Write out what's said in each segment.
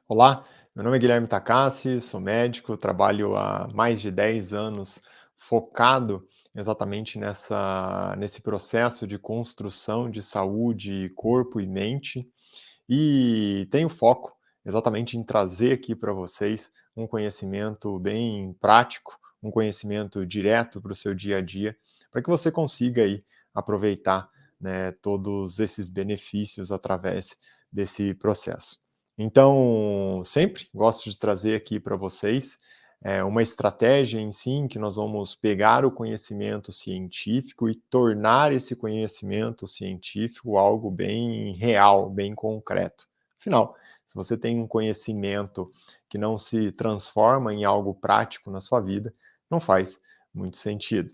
Olá, meu nome é Guilherme Takassi, sou médico, trabalho há mais de 10 anos focado exatamente nesse processo de construção de saúde, corpo e mente, e tenho foco exatamente em trazer aqui para vocês um conhecimento bem prático, um conhecimento direto para o seu dia a dia, para que você consiga aí aproveitar, né, todos esses benefícios através desse processo. Então, sempre gosto de trazer aqui para vocês uma estratégia em si, em que nós vamos pegar o conhecimento científico e tornar esse conhecimento científico algo bem real, bem concreto. Afinal, se você tem um conhecimento que não se transforma em algo prático na sua vida, não faz muito sentido.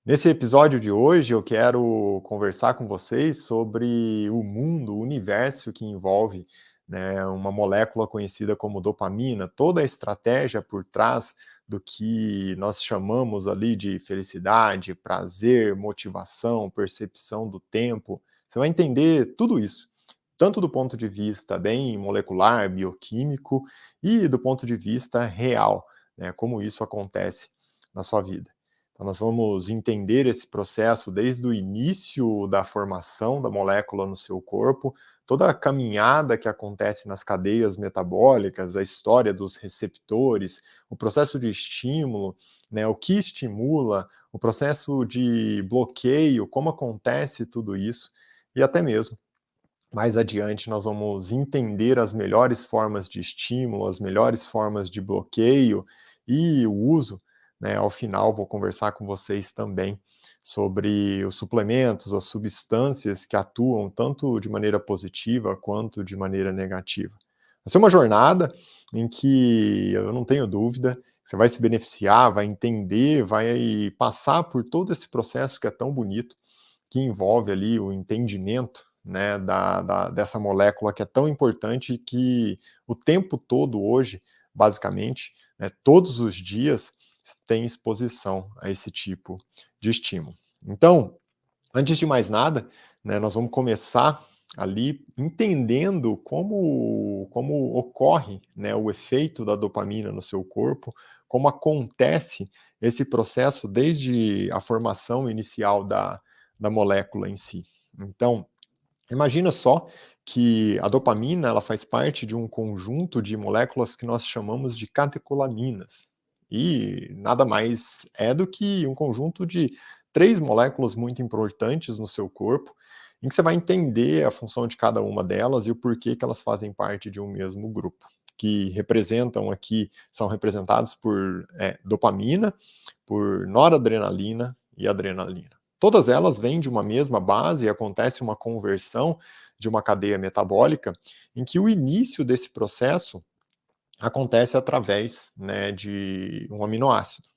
Nesse episódio de hoje, eu quero conversar com vocês sobre o mundo, o universo que envolve, né, uma molécula conhecida como dopamina, toda a estratégia por trás do que nós chamamos ali de felicidade, prazer, motivação, percepção do tempo. Você vai entender tudo isso, tanto do ponto de vista bem molecular, bioquímico, e do ponto de vista real, né, como isso acontece na sua vida. Então, nós vamos entender esse processo desde o início da formação da molécula no seu corpo, toda a caminhada que acontece nas cadeias metabólicas, a história dos receptores, o processo de estímulo, né, o que estimula, o processo de bloqueio, como acontece tudo isso, e até mesmo mais adiante nós vamos entender as melhores formas de estímulo, as melhores formas de bloqueio e o uso, né, ao final vou conversar com vocês também sobre os suplementos, as substâncias que atuam tanto de maneira positiva quanto de maneira negativa. Vai ser uma jornada em que eu não tenho dúvida, você vai se beneficiar, vai entender, vai passar por todo esse processo que é tão bonito, que envolve ali o entendimento, né, dessa molécula que é tão importante e que o tempo todo hoje, basicamente, né, todos os dias, tem exposição a esse tipo de estímulo. Então, antes de mais nada, né, nós vamos começar ali entendendo como ocorre, né, o efeito da dopamina no seu corpo, como acontece esse processo desde a formação inicial da molécula em si. Então, imagina só que a dopamina ela faz parte de um conjunto de moléculas que nós chamamos de catecolaminas. E nada mais é do que um conjunto de três moléculas muito importantes no seu corpo, em que você vai entender a função de cada uma delas e o porquê que elas fazem parte de um mesmo grupo, que representam aqui, são representados por dopamina, por noradrenalina e adrenalina. Todas elas vêm de uma mesma base e acontece uma conversão de uma cadeia metabólica, em que o início desse processo acontece através, né, de um aminoácido.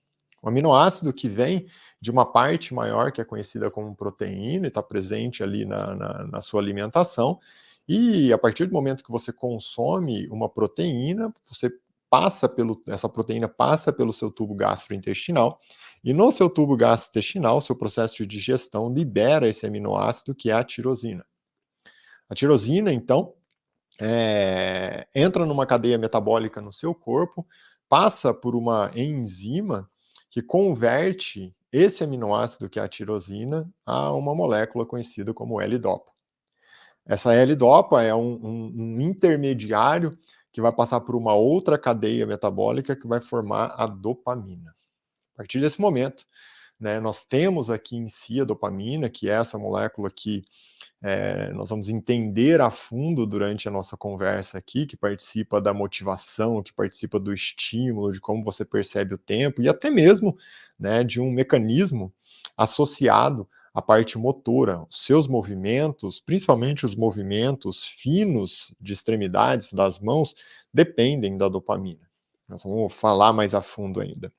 O aminoácido que vem de uma parte maior que é conhecida como proteína e está presente ali na sua alimentação, e a partir do momento que você consome uma proteína, essa proteína passa pelo seu tubo gastrointestinal, e no seu tubo gastrointestinal, seu processo de digestão libera esse aminoácido que é a tirosina. A tirosina, então, entra numa cadeia metabólica no seu corpo, passa por uma enzima que converte esse aminoácido, que é a tirosina, a uma molécula conhecida como L-dopa. Essa L-dopa é um intermediário que vai passar por uma outra cadeia metabólica que vai formar a dopamina. A partir desse momento, né, nós temos aqui em si a dopamina, que é essa molécula que nós vamos entender a fundo durante a nossa conversa aqui, que participa da motivação, que participa do estímulo, de como você percebe o tempo, e até mesmo, né, de um mecanismo associado à parte motora. Os seus movimentos, principalmente os movimentos finos de extremidades das mãos, dependem da dopamina. Nós vamos falar mais a fundo ainda.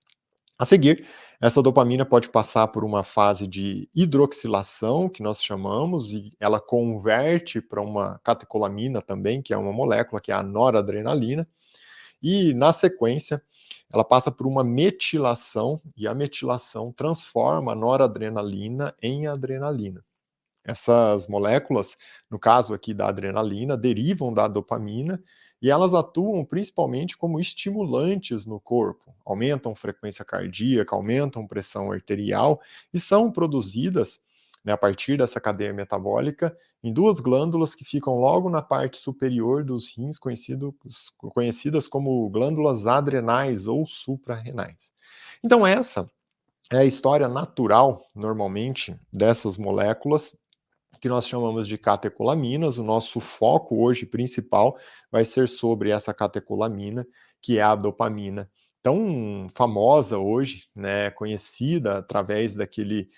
A seguir, essa dopamina pode passar por uma fase de hidroxilação, que nós chamamos, e ela converte para uma catecolamina também, que é uma molécula, que é a noradrenalina, e na sequência, ela passa por uma metilação, e a metilação transforma a noradrenalina em adrenalina. Essas moléculas, no caso aqui da adrenalina, derivam da dopamina e elas atuam principalmente como estimulantes no corpo, aumentam frequência cardíaca, aumentam pressão arterial e são produzidas, né, a partir dessa cadeia metabólica em duas glândulas que ficam logo na parte superior dos rins, conhecidas como glândulas adrenais ou suprarrenais. Então essa é a história natural, normalmente, dessas moléculas que nós chamamos de catecolaminas. O nosso foco hoje principal vai ser sobre essa catecolamina, que é a dopamina, tão famosa hoje, né, conhecida através daquele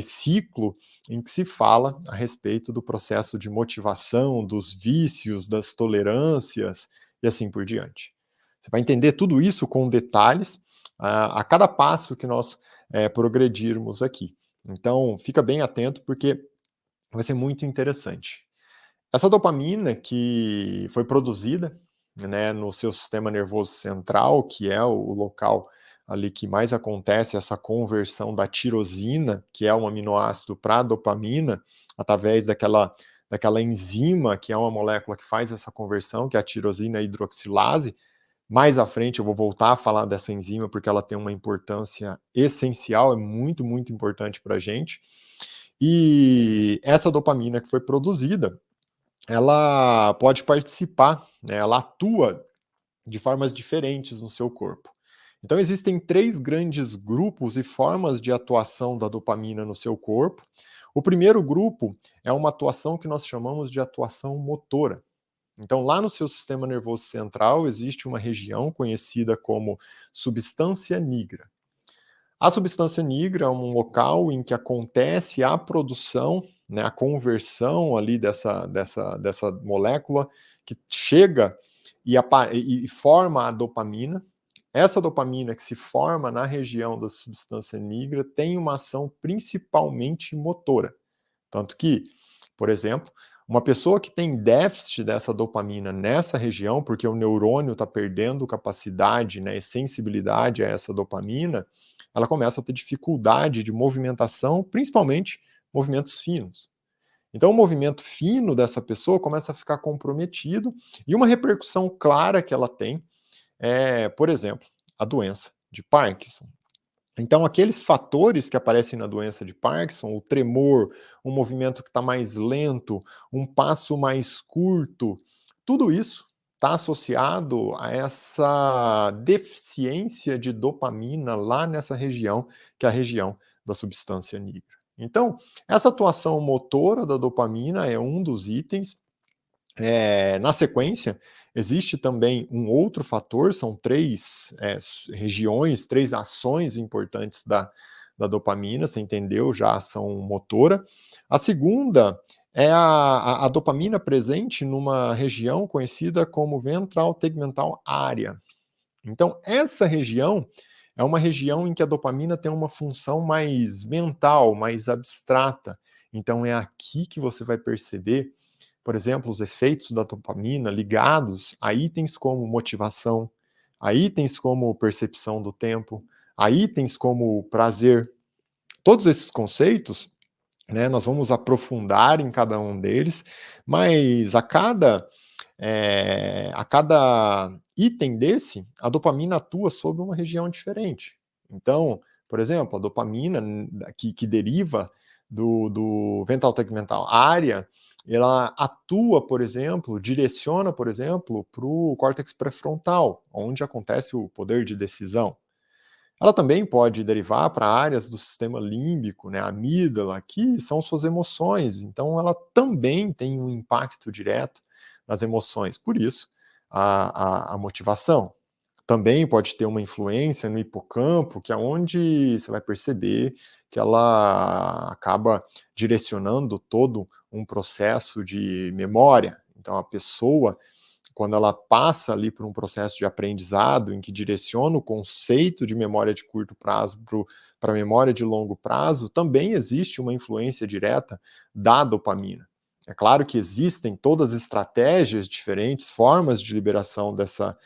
ciclo em que se fala a respeito do processo de motivação, dos vícios, das tolerâncias e assim por diante. Você vai entender tudo isso com detalhes a cada passo que nós progredirmos aqui. Então, fica bem atento, porque vai ser muito interessante. Essa dopamina que foi produzida, né, no seu sistema nervoso central, que é o local ali que mais acontece essa conversão da tirosina, que é um aminoácido, para dopamina, através daquela enzima, que é uma molécula que faz essa conversão, que é a tirosina hidroxilase. Mais à frente eu vou voltar a falar dessa enzima, porque ela tem uma importância essencial, é muito, muito importante para a gente. E essa dopamina que foi produzida, ela pode participar, né, ela atua de formas diferentes no seu corpo. Então existem 3 grandes grupos e formas de atuação da dopamina no seu corpo. O primeiro grupo é uma atuação que nós chamamos de atuação motora. Então, lá no seu sistema nervoso central existe uma região conhecida como substância nigra. A substância nigra é um local em que acontece a produção, né, a conversão ali dessa molécula que chega e forma a dopamina. Essa dopamina que se forma na região da substância nigra tem uma ação principalmente motora. Tanto que, por exemplo, uma pessoa que tem déficit dessa dopamina nessa região, porque o neurônio está perdendo capacidade, né, e sensibilidade a essa dopamina, ela começa a ter dificuldade de movimentação, principalmente movimentos finos. Então, o movimento fino dessa pessoa começa a ficar comprometido, e uma repercussão clara que ela tem é, por exemplo, a doença de Parkinson. Então, aqueles fatores que aparecem na doença de Parkinson, o tremor, um movimento que está mais lento, um passo mais curto, tudo isso está associado a essa deficiência de dopamina lá nessa região, que é a região da substância nigra. Então, essa atuação motora da dopamina é um dos itens. Na sequência, existe também um outro fator, são 3 regiões, 3 ações importantes da dopamina, você entendeu já a ação motora. A segunda é a dopamina presente numa região conhecida como ventral tegmental área. Então, essa região é uma região em que a dopamina tem uma função mais mental, mais abstrata. Então, é aqui que você vai perceber, por exemplo, os efeitos da dopamina ligados a itens como motivação, a itens como percepção do tempo, a itens como prazer. Todos esses conceitos, né, nós vamos aprofundar em cada um deles, mas a cada item desse, a dopamina atua sobre uma região diferente. Então, por exemplo, a dopamina que deriva do ventral tegmental área, ela atua, por exemplo, direciona, por exemplo, para o córtex pré-frontal, onde acontece o poder de decisão. Ela também pode derivar para áreas do sistema límbico, né, a amígdala, que são suas emoções. Então, ela também tem um impacto direto nas emoções. Por isso, a motivação. Também pode ter uma influência no hipocampo, que é onde você vai perceber que ela acaba direcionando todo um processo de memória. Então, a pessoa, quando ela passa ali por um processo de aprendizado em que direciona o conceito de memória de curto prazo para memória de longo prazo, também existe uma influência direta da dopamina. É claro que existem todas as estratégias diferentes, formas de liberação dessa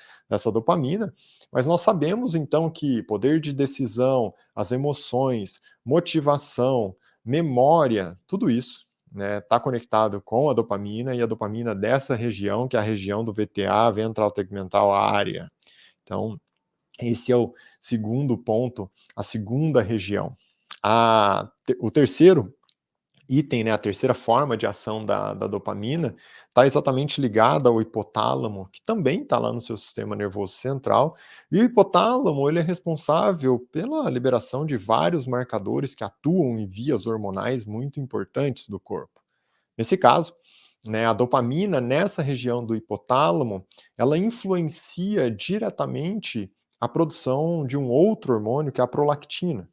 dopamina, mas nós sabemos então que poder de decisão, as emoções, motivação, memória, tudo isso né, tá conectado com a dopamina, e a dopamina dessa região, que é a região do VTA, ventral tegmental área. Então, esse é o segundo ponto, a segunda região. O terceiro item, né, a terceira forma de ação da dopamina, está exatamente ligada ao hipotálamo, que também está lá no seu sistema nervoso central, e o hipotálamo ele é responsável pela liberação de vários marcadores que atuam em vias hormonais muito importantes do corpo. Nesse caso, né, a dopamina nessa região do hipotálamo, ela influencia diretamente a produção de um outro hormônio, que é a prolactina.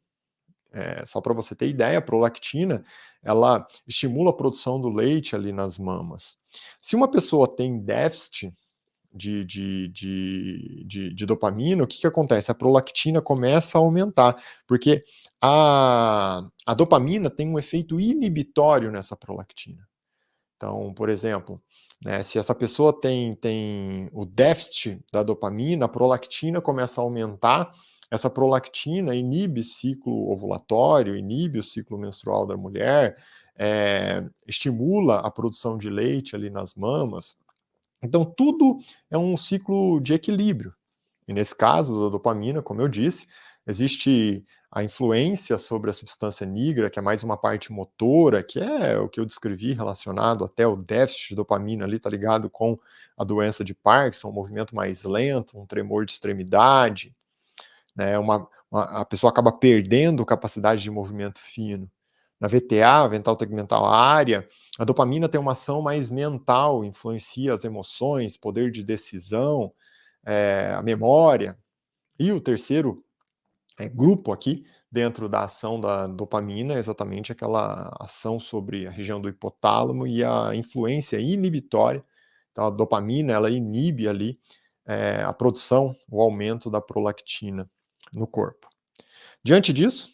Só para você ter ideia, a prolactina, ela estimula a produção do leite ali nas mamas. Se uma pessoa tem déficit de dopamina, o que acontece? A prolactina começa a aumentar, porque a dopamina tem um efeito inibitório nessa prolactina. Então, por exemplo, né, se essa pessoa tem o déficit da dopamina, a prolactina começa a aumentar, essa prolactina inibe ciclo ovulatório, inibe o ciclo menstrual da mulher, estimula a produção de leite ali nas mamas. Então, tudo é um ciclo de equilíbrio. E nesse caso da dopamina, como eu disse, existe a influência sobre a substância nigra, que é mais uma parte motora, que é o que eu descrevi relacionado até o déficit de dopamina ali, tá ligado com a doença de Parkinson, um movimento mais lento, um tremor de extremidade, né? A pessoa acaba perdendo capacidade de movimento fino. Na VTA, ventral tegmental área, a dopamina tem uma ação mais mental, influencia as emoções, poder de decisão, a memória. E o terceiro grupo aqui, dentro da ação da dopamina, é exatamente aquela ação sobre a região do hipotálamo e a influência inibitória. Então, a dopamina, ela inibe ali a produção, o aumento da prolactina no corpo. Diante disso,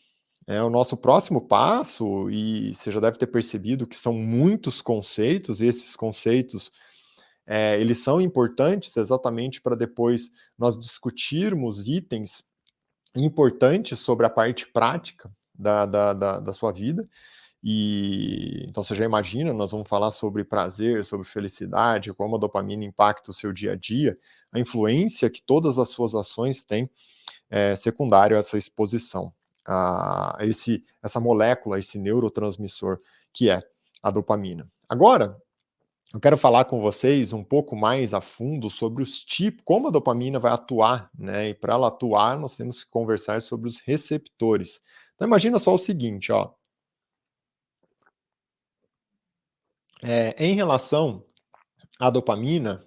o nosso próximo passo, e você já deve ter percebido que são muitos conceitos, e esses conceitos eles são importantes exatamente para depois nós discutirmos itens importantes sobre a parte prática da sua vida. E então você já imagina, nós vamos falar sobre prazer, sobre felicidade, como a dopamina impacta o seu dia a dia, a influência que todas as suas ações têm secundário a essa exposição a essa molécula, esse neurotransmissor que é a dopamina. Agora, eu quero falar com vocês um pouco mais a fundo sobre os tipos, como a dopamina vai atuar, né? E para ela atuar, nós temos que conversar sobre os receptores. Então imagina só o seguinte, ó. Em relação à dopamina,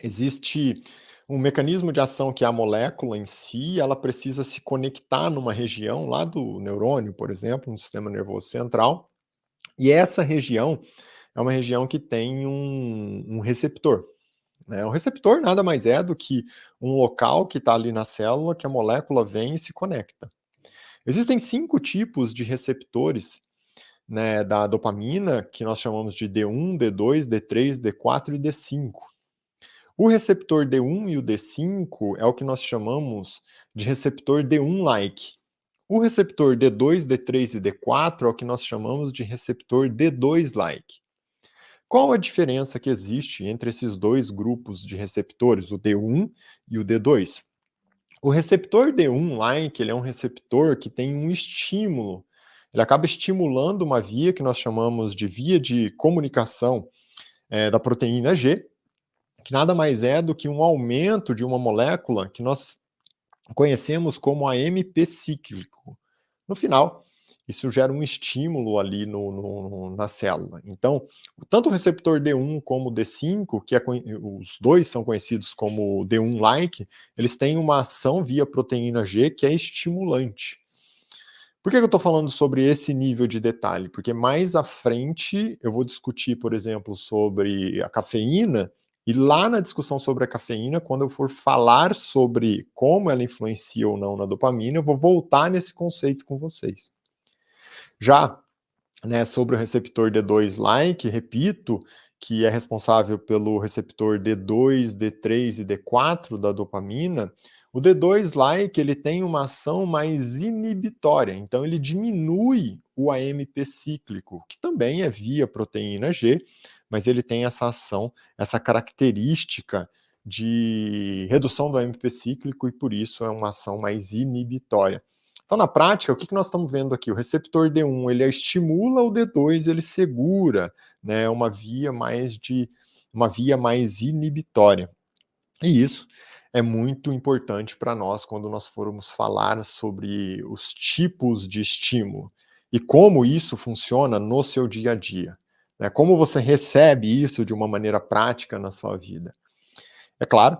existe um mecanismo de ação que é a molécula em si, ela precisa se conectar numa região lá do neurônio, por exemplo, no sistema nervoso central, e essa região é uma região que tem um receptor. O receptor nada mais é do que um local que está ali na célula que a molécula vem e se conecta. Existem 5 tipos de receptores, né, da dopamina, que nós chamamos de D1, D2, D3, D4 e D5. O receptor D1 e o D5 é o que nós chamamos de receptor D1-like. O receptor D2, D3 e D4 é o que nós chamamos de receptor D2-like. Qual a diferença que existe entre esses dois grupos de receptores, o D1 e o D2? O receptor D1-like, ele é um receptor que tem um estímulo. Ele acaba estimulando uma via que nós chamamos de via de comunicação da proteína G, que nada mais é do que um aumento de uma molécula que nós conhecemos como AMP cíclico. No final, isso gera um estímulo ali na célula. Então, tanto o receptor D1 como o D5, os dois são conhecidos como D1-like, eles têm uma ação via proteína G que é estimulante. Por que eu estou falando sobre esse nível de detalhe? Porque mais à frente eu vou discutir, por exemplo, sobre a cafeína, e lá na discussão sobre a cafeína, quando eu for falar sobre como ela influencia ou não na dopamina, eu vou voltar nesse conceito com vocês. Já, né, sobre o receptor D2-like, repito, que é responsável pelo receptor D2, D3 e D4 da dopamina, O D2-like ele tem uma ação mais inibitória, então ele diminui o AMP cíclico, que também é via proteína G, mas ele tem essa ação, essa característica de redução do AMP cíclico e por isso é uma ação mais inibitória. Então, na prática, o que nós estamos vendo aqui? O receptor D1 ele estimula, o D2 ele segura, né, uma via mais inibitória. E isso é muito importante para nós quando nós formos falar sobre os tipos de estímulo e como isso funciona no seu dia a dia, né? Como você recebe isso de uma maneira prática na sua vida. É claro,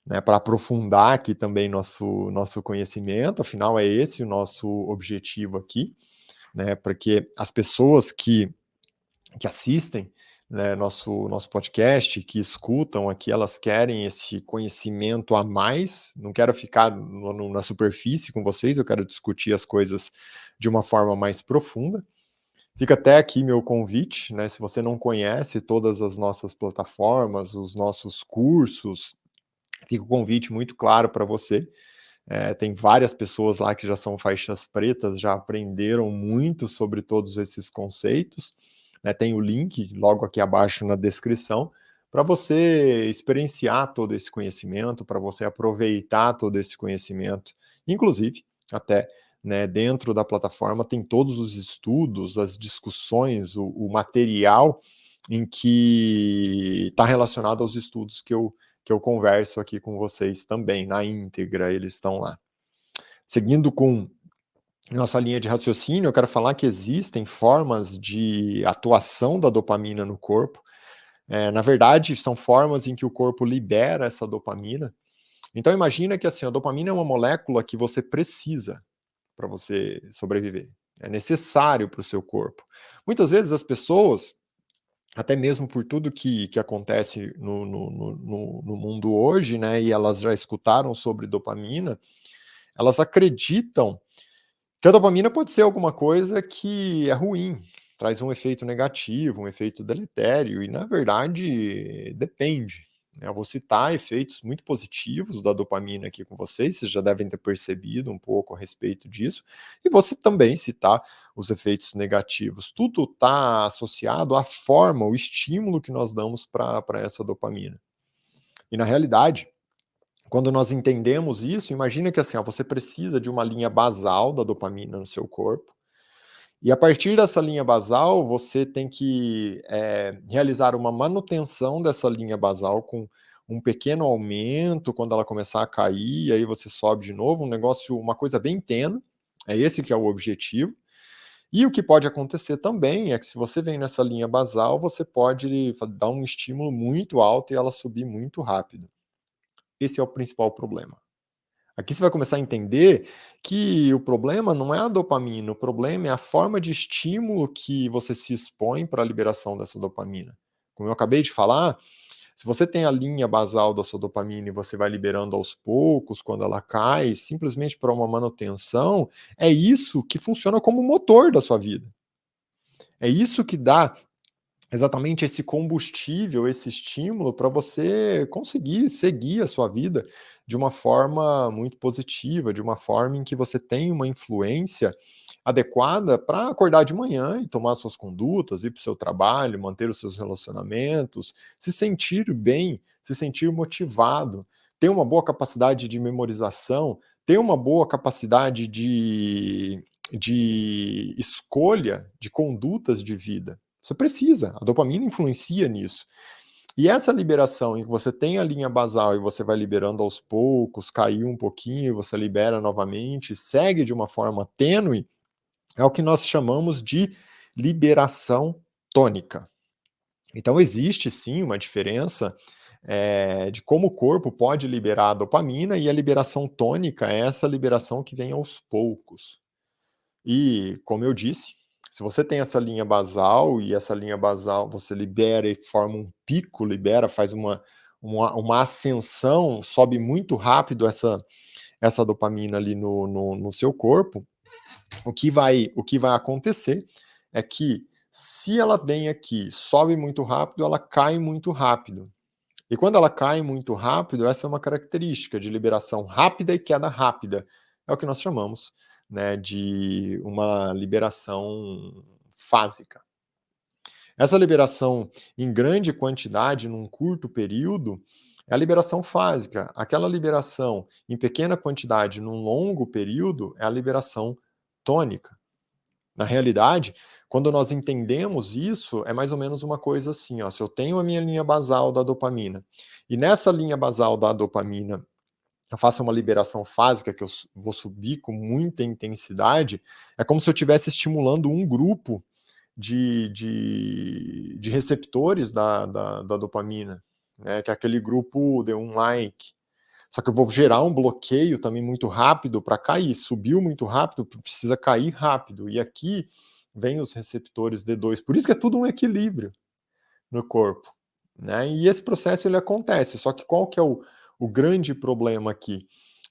né, para aprofundar aqui também nosso conhecimento, afinal é esse o nosso objetivo aqui, né, para que as pessoas que assistem, né, nosso podcast, que escutam aqui, elas querem esse conhecimento a mais. Não quero ficar na superfície com vocês, eu quero discutir as coisas de uma forma mais profunda. Fica até aqui meu convite, né? Se você não conhece todas as nossas plataformas, os nossos cursos, fica o convite muito claro para você. Tem várias pessoas lá que já são faixas pretas, já aprenderam muito sobre todos esses conceitos, né? Tem o link logo aqui abaixo na descrição para você experienciar todo esse conhecimento, para você aproveitar todo esse conhecimento, inclusive até, né, dentro da plataforma tem todos os estudos, as discussões, o material em que está relacionado aos estudos que eu converso aqui com vocês também, na íntegra, eles estão lá. Seguindo com nossa linha de raciocínio, eu quero falar que existem formas de atuação da dopamina no corpo. Na verdade, são formas em que o corpo libera essa dopamina. Então, imagina que assim, a dopamina é uma molécula que você precisa para você sobreviver. É necessário para o seu corpo. Muitas vezes as pessoas, até mesmo por tudo que acontece no mundo hoje, né, e elas já escutaram sobre dopamina, elas acreditam que a dopamina pode ser alguma coisa que é ruim, traz um efeito negativo, um efeito deletério, e na verdade depende. Eu vou citar efeitos muito positivos da dopamina aqui com vocês já devem ter percebido um pouco a respeito disso, e você também citar os efeitos negativos. Tudo está associado à forma, o estímulo que nós damos para essa dopamina. E na realidade, quando nós entendemos isso, imagina que assim, ó, você precisa de uma linha basal da dopamina no seu corpo, e a partir dessa linha basal, você tem que realizar uma manutenção dessa linha basal com um pequeno aumento quando ela começar a cair, aí você sobe de novo, uma coisa bem tênue, é esse que é o objetivo. E o que pode acontecer também é que se você vem nessa linha basal, você pode dar um estímulo muito alto e ela subir muito rápido. Esse é o principal problema. Aqui você vai começar a entender que o problema não é a dopamina, o problema é a forma de estímulo que você se expõe para a liberação dessa dopamina. Como eu acabei de falar, se você tem a linha basal da sua dopamina e você vai liberando aos poucos, quando ela cai, simplesmente para uma manutenção, é isso que funciona como motor da sua vida. É isso que dá exatamente esse combustível, esse estímulo para você conseguir seguir a sua vida de uma forma muito positiva, de uma forma em que você tem uma influência adequada para acordar de manhã e tomar suas condutas, ir para o seu trabalho, manter os seus relacionamentos, se sentir bem, se sentir motivado, ter uma boa capacidade de memorização, ter uma boa capacidade de escolha de condutas de vida. Você precisa, a dopamina influencia nisso. E essa liberação em que você tem a linha basal e você vai liberando aos poucos, caiu um pouquinho, você libera novamente, segue de uma forma tênue, é o que nós chamamos de liberação tônica. Então existe sim uma diferença de como o corpo pode liberar a dopamina, e a liberação tônica é essa liberação que vem aos poucos. E, como eu disse, se você tem essa linha basal e essa linha basal você libera e forma um pico, faz uma ascensão, sobe muito rápido essa dopamina ali no seu corpo, o que vai acontecer é que se ela vem aqui, sobe muito rápido, ela cai muito rápido. E quando ela cai muito rápido, essa é uma característica de liberação rápida e queda rápida. É o que nós chamamos, né, de uma liberação fásica. Essa liberação em grande quantidade, num curto período, é a liberação fásica. Aquela liberação em pequena quantidade, num longo período, é a liberação tônica. Na realidade, quando nós entendemos isso, é mais ou menos uma coisa assim, ó, se eu tenho a minha linha basal da dopamina, e nessa linha basal da dopamina eu faço uma liberação fásica, que eu vou subir com muita intensidade, é como se eu estivesse estimulando um grupo de receptores da dopamina, né, que é aquele grupo de um like. Só que eu vou gerar um bloqueio também muito rápido para cair. Subiu muito rápido, precisa cair rápido. E aqui vem os receptores D2. Por isso que é tudo um equilíbrio no corpo, né? E esse processo ele acontece. Só que qual que é o grande problema aqui?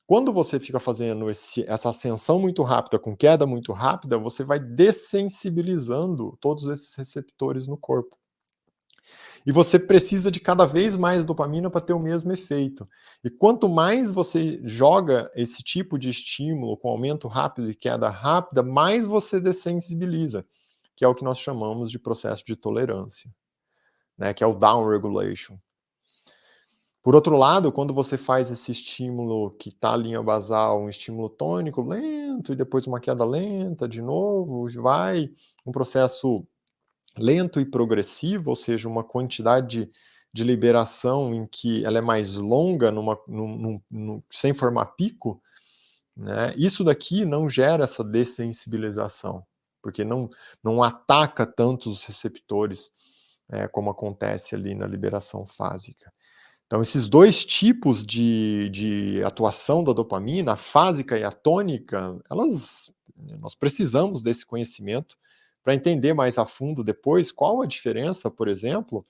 Quando você fica fazendo essa ascensão muito rápida com queda muito rápida, você vai dessensibilizando todos esses receptores no corpo. E você precisa de cada vez mais dopamina para ter o mesmo efeito. E quanto mais você joga esse tipo de estímulo com aumento rápido e queda rápida, mais você dessensibiliza, que é o que nós chamamos de processo de tolerância, né, que é o down regulation. Por outro lado, quando você faz esse estímulo que está a linha basal, um estímulo tônico lento e depois uma queda lenta de novo, vai um processo lento e progressivo, ou seja, uma quantidade de liberação em que ela é mais longa, sem formar pico, né? Isso daqui não gera essa dessensibilização, porque não ataca tanto os receptores como acontece ali na liberação fásica. Então, esses dois tipos de atuação da dopamina, a fásica e a tônica, nós precisamos desse conhecimento para entender mais a fundo depois qual a diferença, por exemplo,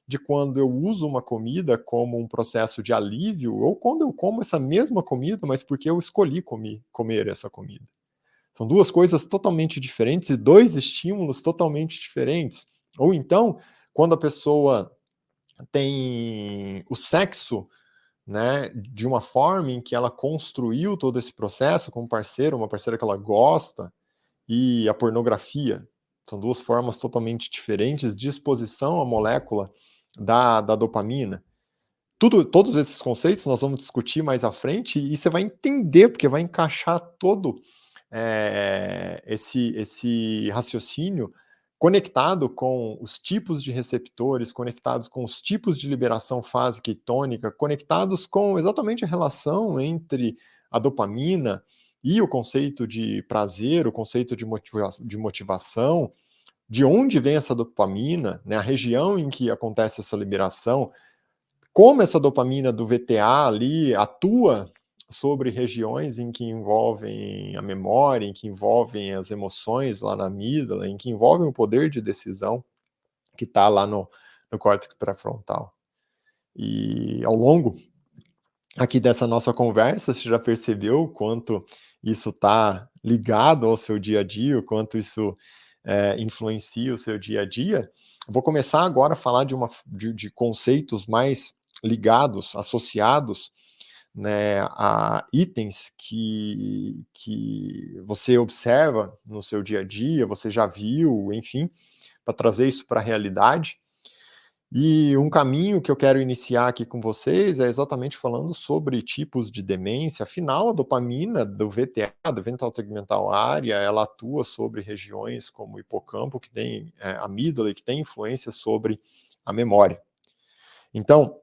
de quando eu uso uma comida como um processo de alívio ou quando eu como essa mesma comida, mas porque eu escolhi comer essa comida. São duas coisas totalmente diferentes e dois estímulos totalmente diferentes. Ou então, quando a pessoa tem o sexo, né, de uma forma em que ela construiu todo esse processo com um parceiro, uma parceira que ela gosta, e a pornografia. São duas formas totalmente diferentes de exposição à molécula da dopamina. Todos esses conceitos nós vamos discutir mais à frente e você vai entender, porque vai encaixar todo esse raciocínio conectado com os tipos de receptores, conectados com os tipos de liberação fásica e tônica, conectados com exatamente a relação entre a dopamina e o conceito de prazer, o conceito de motivação, de onde vem essa dopamina, né, a região em que acontece essa liberação, como essa dopamina do VTA ali atua sobre regiões em que envolvem a memória, em que envolvem as emoções lá na amígdala, em que envolvem o poder de decisão que está lá no córtex pré-frontal. E ao longo aqui dessa nossa conversa, você já percebeu o quanto isso está ligado ao seu dia a dia, o quanto isso influencia o seu dia a dia. Vou começar agora a falar de conceitos mais ligados, associados, né, a itens que você observa no seu dia a dia, você já viu, enfim, para trazer isso para a realidade. E um caminho que eu quero iniciar aqui com vocês é exatamente falando sobre tipos de demência. Afinal, a dopamina do VTA, do ventral tegmental área, ela atua sobre regiões como o hipocampo, que tem amígdala e que tem influência sobre a memória. Então,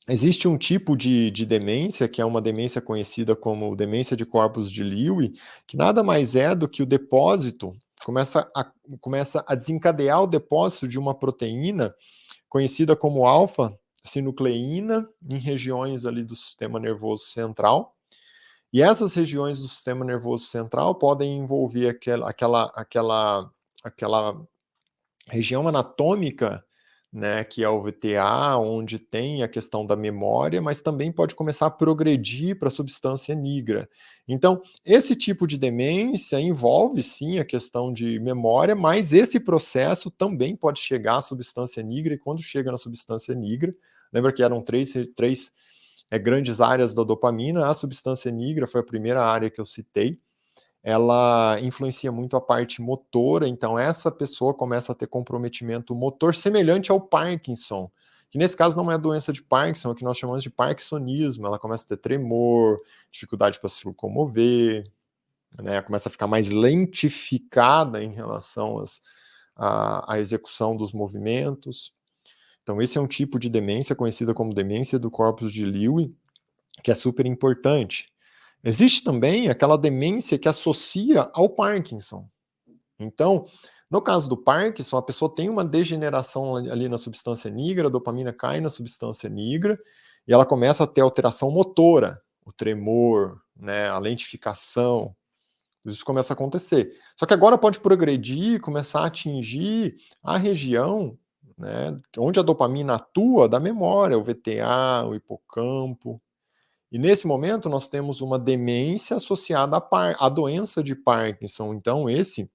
existe um tipo de demência, que é uma demência conhecida como demência de corpos de Lewy, que nada mais é do que o depósito, começa a desencadear o depósito de uma proteína conhecida como alfa-sinucleína em regiões ali do sistema nervoso central. E essas regiões do sistema nervoso central podem envolver aquela região anatômica, né, que é o VTA, onde tem a questão da memória, mas também pode começar a progredir para a substância nigra. Então, esse tipo de demência envolve sim a questão de memória, mas esse processo também pode chegar à substância nigra, e quando chega na substância nigra, Lembra que eram três grandes áreas da dopamina? A substância nigra foi a primeira área que eu citei. Ela influencia muito a parte motora, então essa pessoa começa a ter comprometimento motor semelhante ao Parkinson, que nesse caso não é a doença de Parkinson, é o que nós chamamos de parkinsonismo. Ela começa a ter tremor, dificuldade para se locomover, né, começa a ficar mais lentificada em relação à execução dos movimentos. Então esse é um tipo de demência conhecida como demência do corpus de Lewy, que é super importante. Existe também aquela demência que associa ao Parkinson. Então, no caso do Parkinson, a pessoa tem uma degeneração ali na substância nigra, a dopamina cai na substância nigra, e ela começa a ter alteração motora, o tremor, né, a lentificação, isso começa a acontecer. Só que agora pode progredir, começar a atingir a região, né, onde a dopamina atua da memória, o VTA, o hipocampo. E nesse momento nós temos uma demência associada à doença de Parkinson, então esse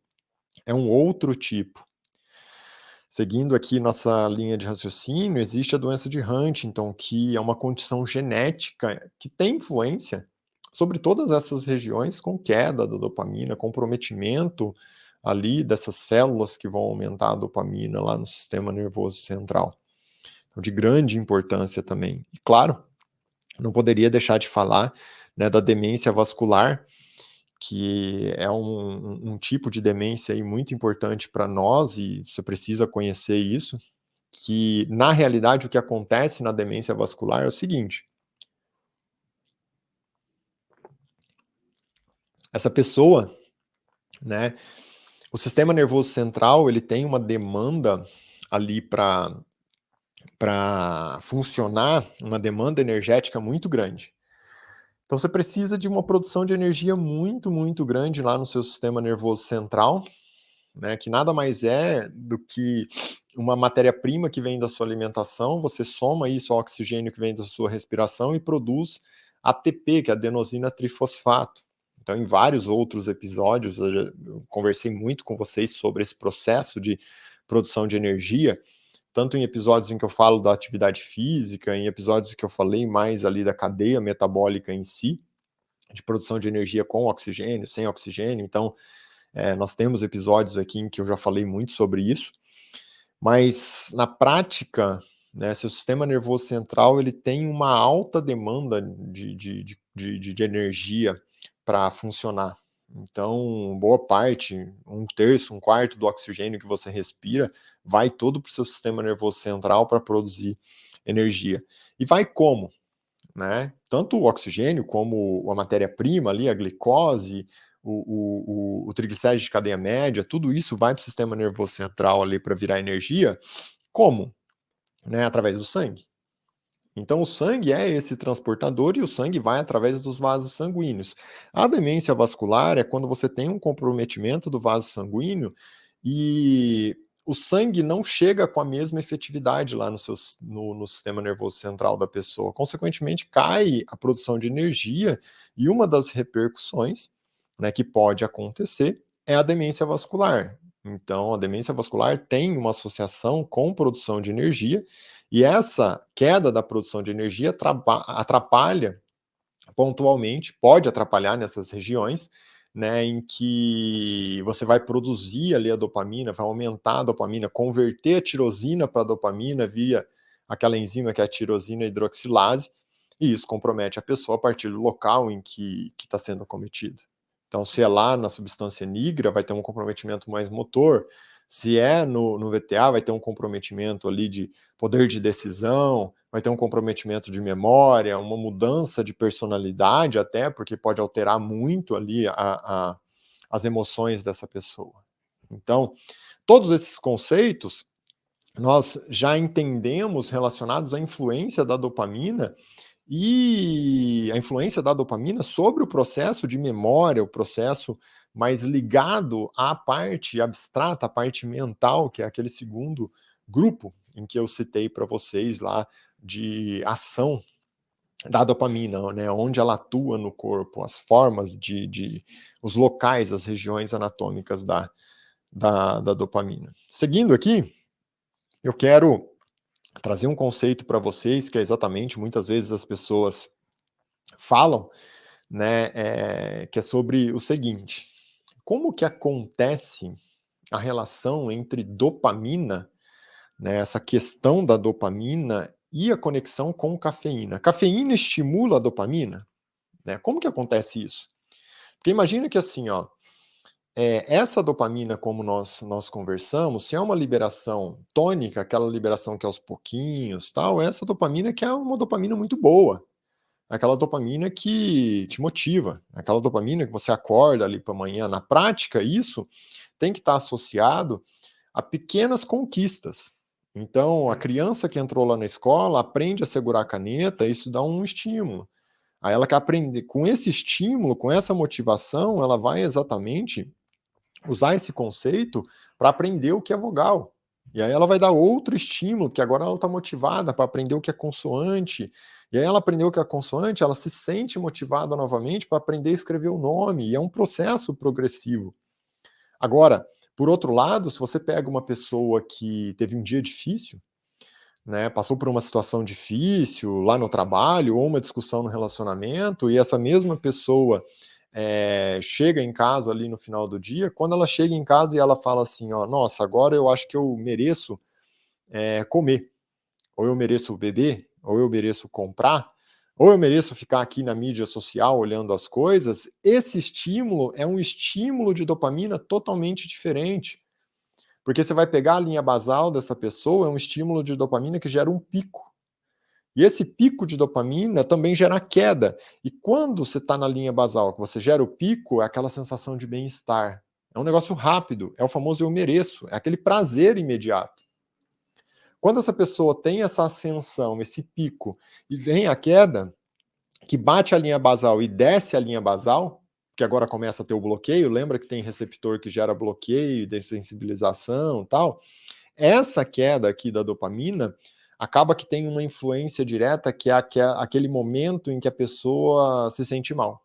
é um outro tipo. Seguindo aqui nossa linha de raciocínio, existe a doença de Huntington, que é uma condição genética que tem influência sobre todas essas regiões, com queda da dopamina, comprometimento ali dessas células que vão aumentar a dopamina lá no sistema nervoso central. Então, de grande importância também. E claro, não poderia deixar de falar, né, da demência vascular, que é um tipo de demência aí muito importante para nós, e você precisa conhecer isso, que na realidade o que acontece na demência vascular é o seguinte: essa pessoa, né, o sistema nervoso central, ele tem uma demanda ali para funcionar, uma demanda energética muito grande. Então você precisa de uma produção de energia muito, muito grande lá no seu sistema nervoso central, né, que nada mais é do que uma matéria-prima que vem da sua alimentação, você soma isso ao oxigênio que vem da sua respiração e produz ATP, que é adenosina trifosfato. Então, em vários outros episódios, eu conversei muito com vocês sobre esse processo de produção de energia, tanto em episódios em que eu falo da atividade física, em episódios em que eu falei mais ali da cadeia metabólica em si, de produção de energia com oxigênio, sem oxigênio. Então, nós temos episódios aqui em que eu já falei muito sobre isso, mas na prática, né, seu sistema nervoso central ele tem uma alta demanda de energia para funcionar. Então, boa parte, um terço, um quarto do oxigênio que você respira vai todo para o seu sistema nervoso central para produzir energia. E vai como? Né? Tanto o oxigênio como a matéria-prima ali, a glicose, o triglicéride de cadeia média, tudo isso vai para o sistema nervoso central ali para virar energia. Como? Né? Através do sangue. Então o sangue é esse transportador e o sangue vai através dos vasos sanguíneos. A demência vascular é quando você tem um comprometimento do vaso sanguíneo e o sangue não chega com a mesma efetividade lá no sistema nervoso central da pessoa. Consequentemente, cai a produção de energia e uma das repercussões, né, que pode acontecer é a demência vascular. Então, a demência vascular tem uma associação com produção de energia e essa queda da produção de energia atrapalha pontualmente, pode atrapalhar nessas regiões, né, em que você vai produzir ali a dopamina, vai aumentar a dopamina, converter a tirosina para dopamina via aquela enzima que é a tirosina hidroxilase, e isso compromete a pessoa a partir do local em que está sendo cometido. Então, se é lá na substância nigra, vai ter um comprometimento mais motor. Se é no VTA, vai ter um comprometimento ali de poder de decisão, vai ter um comprometimento de memória, uma mudança de personalidade até, porque pode alterar muito ali as emoções dessa pessoa. Então, todos esses conceitos nós já entendemos relacionados à influência da dopamina e a influência da dopamina sobre o processo de memória, o processo mais ligado à parte abstrata, à parte mental, que é aquele segundo grupo em que eu citei para vocês lá de ação da dopamina, né, onde ela atua no corpo, as formas os locais, as regiões anatômicas da dopamina. Seguindo aqui, eu quero trazer um conceito para vocês, que é exatamente, muitas vezes as pessoas falam, né, que é sobre o seguinte: como que acontece a relação entre dopamina, né, essa questão da dopamina e a conexão com cafeína? Cafeína estimula a dopamina, né? Como que acontece isso? Porque imagina que assim, ó, essa dopamina, como nós conversamos, se é uma liberação tônica, aquela liberação que é aos pouquinhos, tal, essa dopamina que é uma dopamina muito boa, aquela dopamina que te motiva, aquela dopamina que você acorda ali para manhã. Na prática, isso tem que estar associado a pequenas conquistas. Então, a criança que entrou lá na escola aprende a segurar a caneta, isso dá um estímulo. Aí ela quer aprender com esse estímulo, com essa motivação, ela vai exatamente usar esse conceito para aprender o que é vogal. E aí ela vai dar outro estímulo, que agora ela está motivada para aprender o que é consoante. E aí ela aprendeu o que é consoante, ela se sente motivada novamente para aprender a escrever o nome. E é um processo progressivo. Agora, por outro lado, se você pega uma pessoa que teve um dia difícil, né, passou por uma situação difícil lá no trabalho ou uma discussão no relacionamento, e essa mesma pessoa chega em casa ali no final do dia, quando ela chega em casa e ela fala assim, ó, nossa, agora eu acho que eu mereço comer, ou eu mereço beber, ou eu mereço comprar, ou eu mereço ficar aqui na mídia social olhando as coisas, esse estímulo é um estímulo de dopamina totalmente diferente. Porque você vai pegar a linha basal dessa pessoa, é um estímulo de dopamina que gera um pico. E esse pico de dopamina também gera queda. E quando você está na linha basal, que você gera o pico, é aquela sensação de bem-estar. É um negócio rápido, é o famoso eu mereço, é aquele prazer imediato. Quando essa pessoa tem essa ascensão, esse pico, e vem a queda, que bate a linha basal e desce a linha basal, que agora começa a ter o bloqueio, lembra que tem receptor que gera bloqueio, dessensibilização e tal? Essa queda aqui da dopamina acaba que tem uma influência direta, que é aquele momento em que a pessoa se sente mal.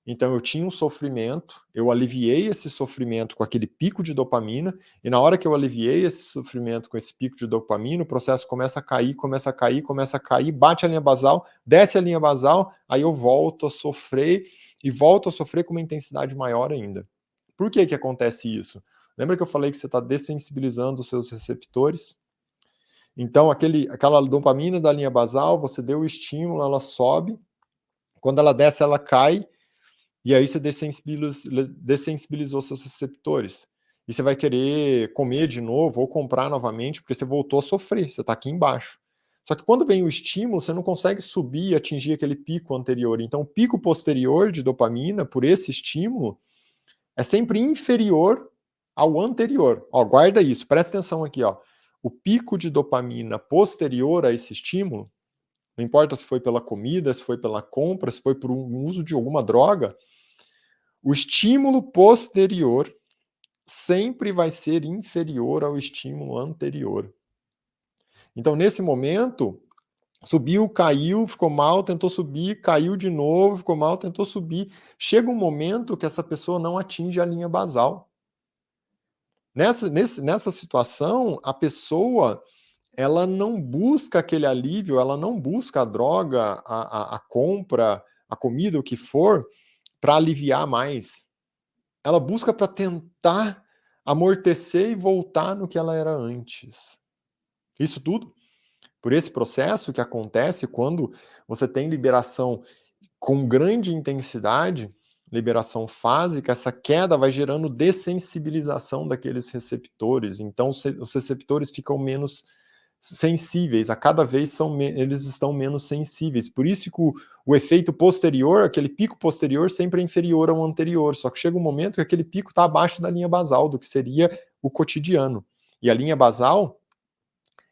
Então eu tinha um sofrimento, eu aliviei esse sofrimento com aquele pico de dopamina, e na hora que eu aliviei esse sofrimento com esse pico de dopamina, o processo começa a cair, começa a cair, começa a cair, bate a linha basal, desce a linha basal, aí eu volto a sofrer, e volto a sofrer com uma intensidade maior ainda. Por que que acontece isso? Lembra que eu falei que você está dessensibilizando os seus receptores? Então, aquela dopamina da linha basal, você deu o estímulo, ela sobe, quando ela desce, ela cai, e aí você dessensibilizou seus receptores. E você vai querer comer de novo ou comprar novamente, porque você voltou a sofrer, você está aqui embaixo. Só que quando vem o estímulo, você não consegue subir e atingir aquele pico anterior. Então, o pico posterior de dopamina, por esse estímulo, é sempre inferior ao anterior. Ó, guarda isso, presta atenção aqui, ó. O pico de dopamina posterior a esse estímulo, não importa se foi pela comida, se foi pela compra, se foi por um uso de alguma droga, o estímulo posterior sempre vai ser inferior ao estímulo anterior. Então, nesse momento, subiu, caiu, ficou mal, tentou subir, caiu de novo, ficou mal, tentou subir. Chega um momento que essa pessoa não atinge a linha basal. Nessa situação, a pessoa ela não busca aquele alívio, ela não busca a droga, a compra, a comida, o que for, para aliviar mais. Ela busca para tentar amortecer e voltar no que ela era antes. Isso tudo por esse processo que acontece quando você tem liberação com grande intensidade, liberação fásica, essa queda vai gerando dessensibilização daqueles receptores. Então, os receptores ficam menos sensíveis, a cada vez eles estão menos sensíveis. Por isso que o efeito posterior, aquele pico posterior, sempre é inferior ao anterior. Só que chega um momento que aquele pico está abaixo da linha basal, do que seria o cotidiano. E a linha basal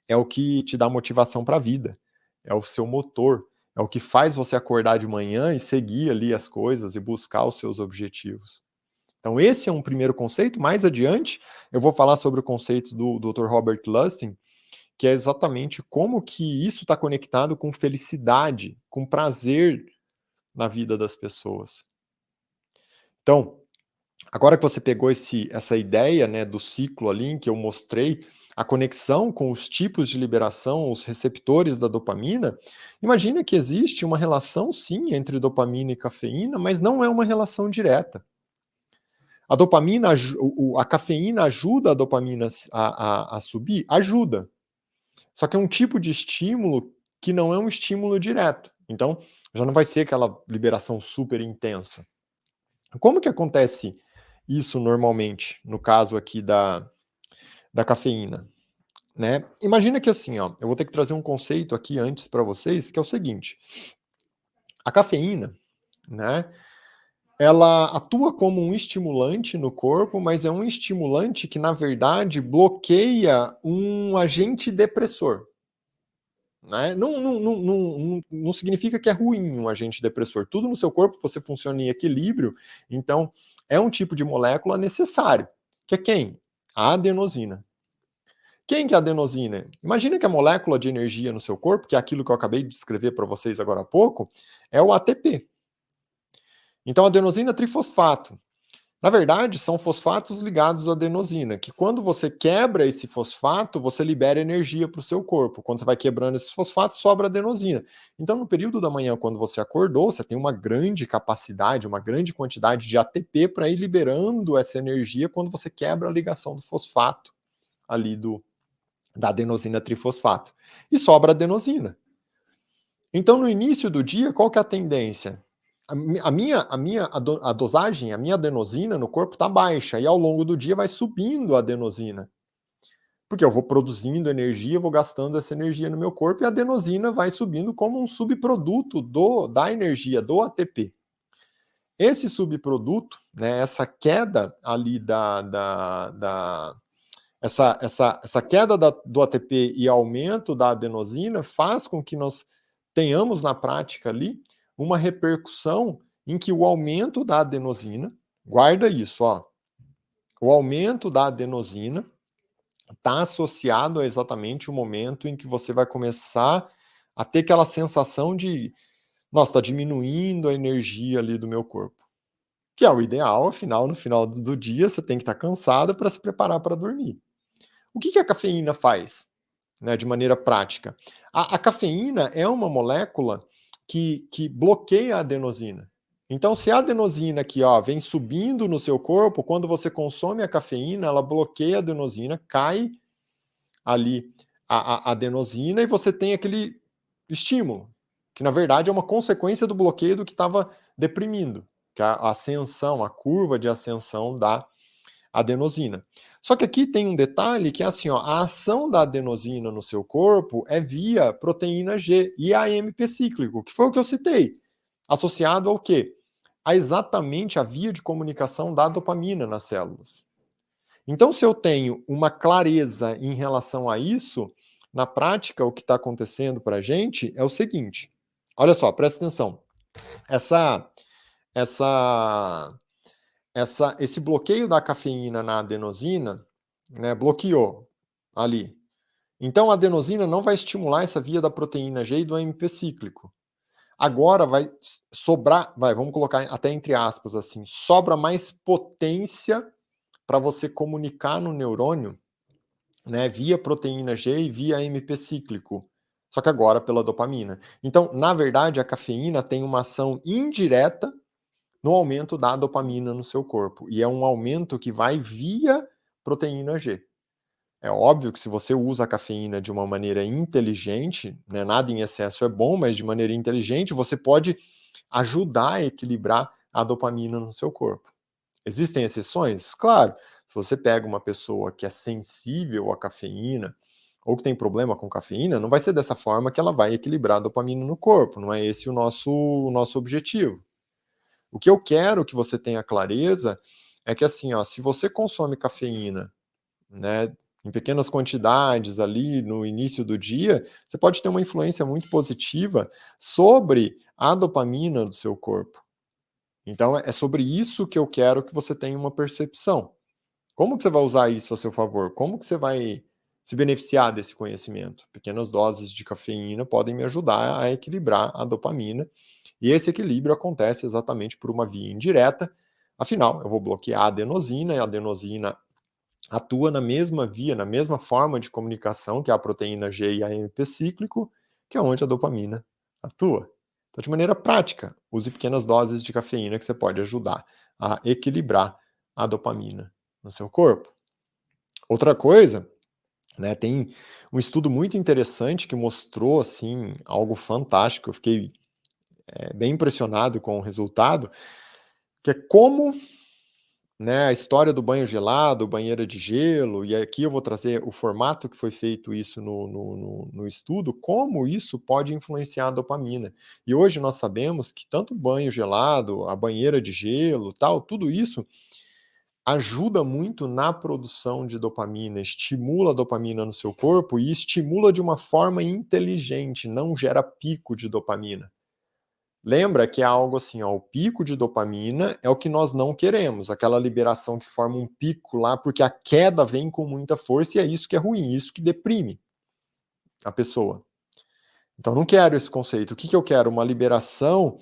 é o que te dá motivação para a vida, é o seu motor, é o que faz você acordar de manhã e seguir ali as coisas e buscar os seus objetivos. Então, esse é um primeiro conceito. Mais adiante, eu vou falar sobre o conceito do Dr. Robert Lustig, que é exatamente como que isso está conectado com felicidade, com prazer na vida das pessoas. Então, Agora que você pegou essa ideia, né, do ciclo ali em que eu mostrei a conexão com os tipos de liberação, os receptores da dopamina, imagina que existe uma relação sim entre dopamina e cafeína, mas não é uma relação direta. A dopamina, a cafeína ajuda a dopamina a subir? Ajuda. Só que é um tipo de estímulo que não é um estímulo direto. Então, já não vai ser aquela liberação super intensa. Como que acontece isso normalmente, no caso aqui da cafeína, né? Imagina que assim, ó, eu vou ter que trazer um conceito aqui antes para vocês, que é o seguinte: a cafeína, né? Ela atua como um estimulante no corpo, mas é um estimulante que, na verdade, bloqueia um agente depressor. Né? Não significa que é ruim um agente depressor. Tudo no seu corpo você funciona em equilíbrio, então é um tipo de molécula necessário. Que é quem? A adenosina. Quem que é a adenosina? Imagina que a molécula de energia no seu corpo, que é aquilo que eu acabei de descrever para vocês agora há pouco, é o ATP. Então, adenosina trifosfato. Na verdade, são fosfatos ligados à adenosina, que quando você quebra esse fosfato, você libera energia para o seu corpo. Quando você vai quebrando esses fosfatos, sobra adenosina. Então, no período da manhã, quando você acordou, você tem uma grande capacidade, uma grande quantidade de ATP para ir liberando essa energia quando você quebra a ligação do fosfato ali da adenosina trifosfato. E sobra adenosina. Então, no início do dia, qual que é a tendência? A dosagem, a minha adenosina no corpo está baixa, e ao longo do dia vai subindo a adenosina. Porque eu vou produzindo energia, vou gastando essa energia no meu corpo, e a adenosina vai subindo como um subproduto da energia, do ATP. Esse subproduto, né, essa queda ali essa queda do ATP e aumento da adenosina faz com que nós tenhamos na prática ali uma repercussão em que o aumento da adenosina, guarda isso, ó, o aumento da adenosina está associado a exatamente o momento em que você vai começar a ter aquela sensação de, nossa, está diminuindo a energia ali do meu corpo. Que é o ideal, afinal, no final do dia você tem que estar cansado para se preparar para dormir. O que a cafeína faz, né, de maneira prática? A cafeína é uma molécula que bloqueia a adenosina. Então, se a adenosina aqui ó, vem subindo no seu corpo, quando você consome a cafeína, ela bloqueia a adenosina, cai ali a adenosina e você tem aquele estímulo, que na verdade é uma consequência do bloqueio do que estava deprimindo, que é a ascensão, a curva de ascensão da adenosina. Só que aqui tem um detalhe que é assim, ó, a ação da adenosina no seu corpo é via proteína G e AMP cíclico, que foi o que eu citei, associado ao quê? A exatamente a via de comunicação da dopamina nas células. Então, se eu tenho uma clareza em relação a isso, na prática, o que está acontecendo para a gente é o seguinte: olha só, presta atenção. Essa, essa esse bloqueio da cafeína na adenosina, né, bloqueou ali. Então a adenosina não vai estimular essa via da proteína G e do AMP cíclico. Agora vai sobrar, vamos colocar até entre aspas assim, sobra mais potência para você comunicar no neurônio, né, via proteína G e via AMP cíclico. Só que agora pela dopamina. Então, na verdade, a cafeína tem uma ação indireta no aumento da dopamina no seu corpo. E é um aumento que vai via proteína G. É óbvio que se você usa a cafeína de uma maneira inteligente, né, nada em excesso é bom, mas de maneira inteligente, você pode ajudar a equilibrar a dopamina no seu corpo. Existem exceções? Claro. Se você pega uma pessoa que é sensível à cafeína, ou que tem problema com cafeína, não vai ser dessa forma que ela vai equilibrar a dopamina no corpo. Não é esse o nosso objetivo. O que eu quero que você tenha clareza é que assim, ó, se você consome cafeína, né, em pequenas quantidades ali no início do dia, você pode ter uma influência muito positiva sobre a dopamina do seu corpo. Então é sobre isso que eu quero que você tenha uma percepção. Como que você vai usar isso a seu favor? Como que você vai se beneficiar desse conhecimento? Pequenas doses de cafeína podem me ajudar a equilibrar a dopamina, e esse equilíbrio acontece exatamente por uma via indireta, Afinal, eu vou bloquear a adenosina, e a adenosina atua na mesma via, na mesma forma de comunicação que a proteína G e AMP cíclico, que é onde a dopamina atua. Então, de maneira prática, use pequenas doses de cafeína que você pode ajudar a equilibrar a dopamina no seu corpo. Outra coisa, né, tem um estudo muito interessante que mostrou assim algo fantástico. Eu fiquei bem impressionado com o resultado, que é como, né, a história do banho gelado, banheira de gelo, e aqui eu vou trazer o formato que foi feito isso no estudo, como isso pode influenciar a dopamina. E hoje nós sabemos que tanto o banho gelado, a banheira de gelo, tal, tudo isso ajuda muito na produção de dopamina, estimula a dopamina no seu corpo e estimula de uma forma inteligente, não gera pico de dopamina. Lembra que é algo assim, ó, o pico de dopamina é o que nós não queremos, aquela liberação que forma um pico lá, porque a queda vem com muita força e é isso que é ruim, isso que deprime a pessoa. Então não quero esse conceito. O que que eu quero? Uma liberação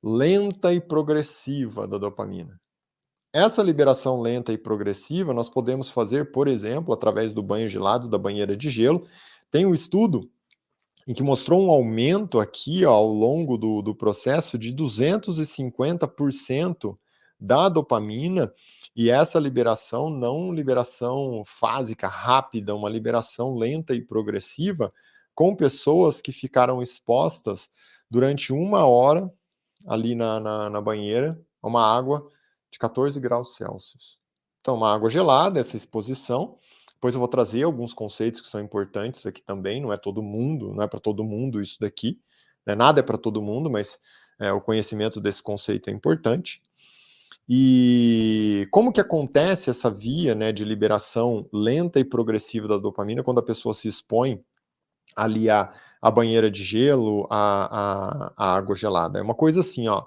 lenta e progressiva da dopamina. Essa liberação lenta e progressiva nós podemos fazer, por exemplo, através do banho gelado, da banheira de gelo. Tem um estudo em que mostrou um aumento aqui, ó, ao longo do processo de 250% da dopamina, e essa liberação não liberação fásica, rápida, uma liberação lenta e progressiva, com pessoas que ficaram expostas durante 1 hora ali na banheira a uma água de 14 graus Celsius. Então, uma água gelada, essa exposição. Depois eu vou trazer alguns conceitos que são importantes aqui também. Não é todo mundo, não é para todo mundo isso daqui. Né? Nada é para todo mundo, mas o conhecimento desse conceito é importante. E como que acontece essa via, né, de liberação lenta e progressiva da dopamina quando a pessoa se expõe ali à banheira de gelo, à água gelada? É uma coisa assim, ó.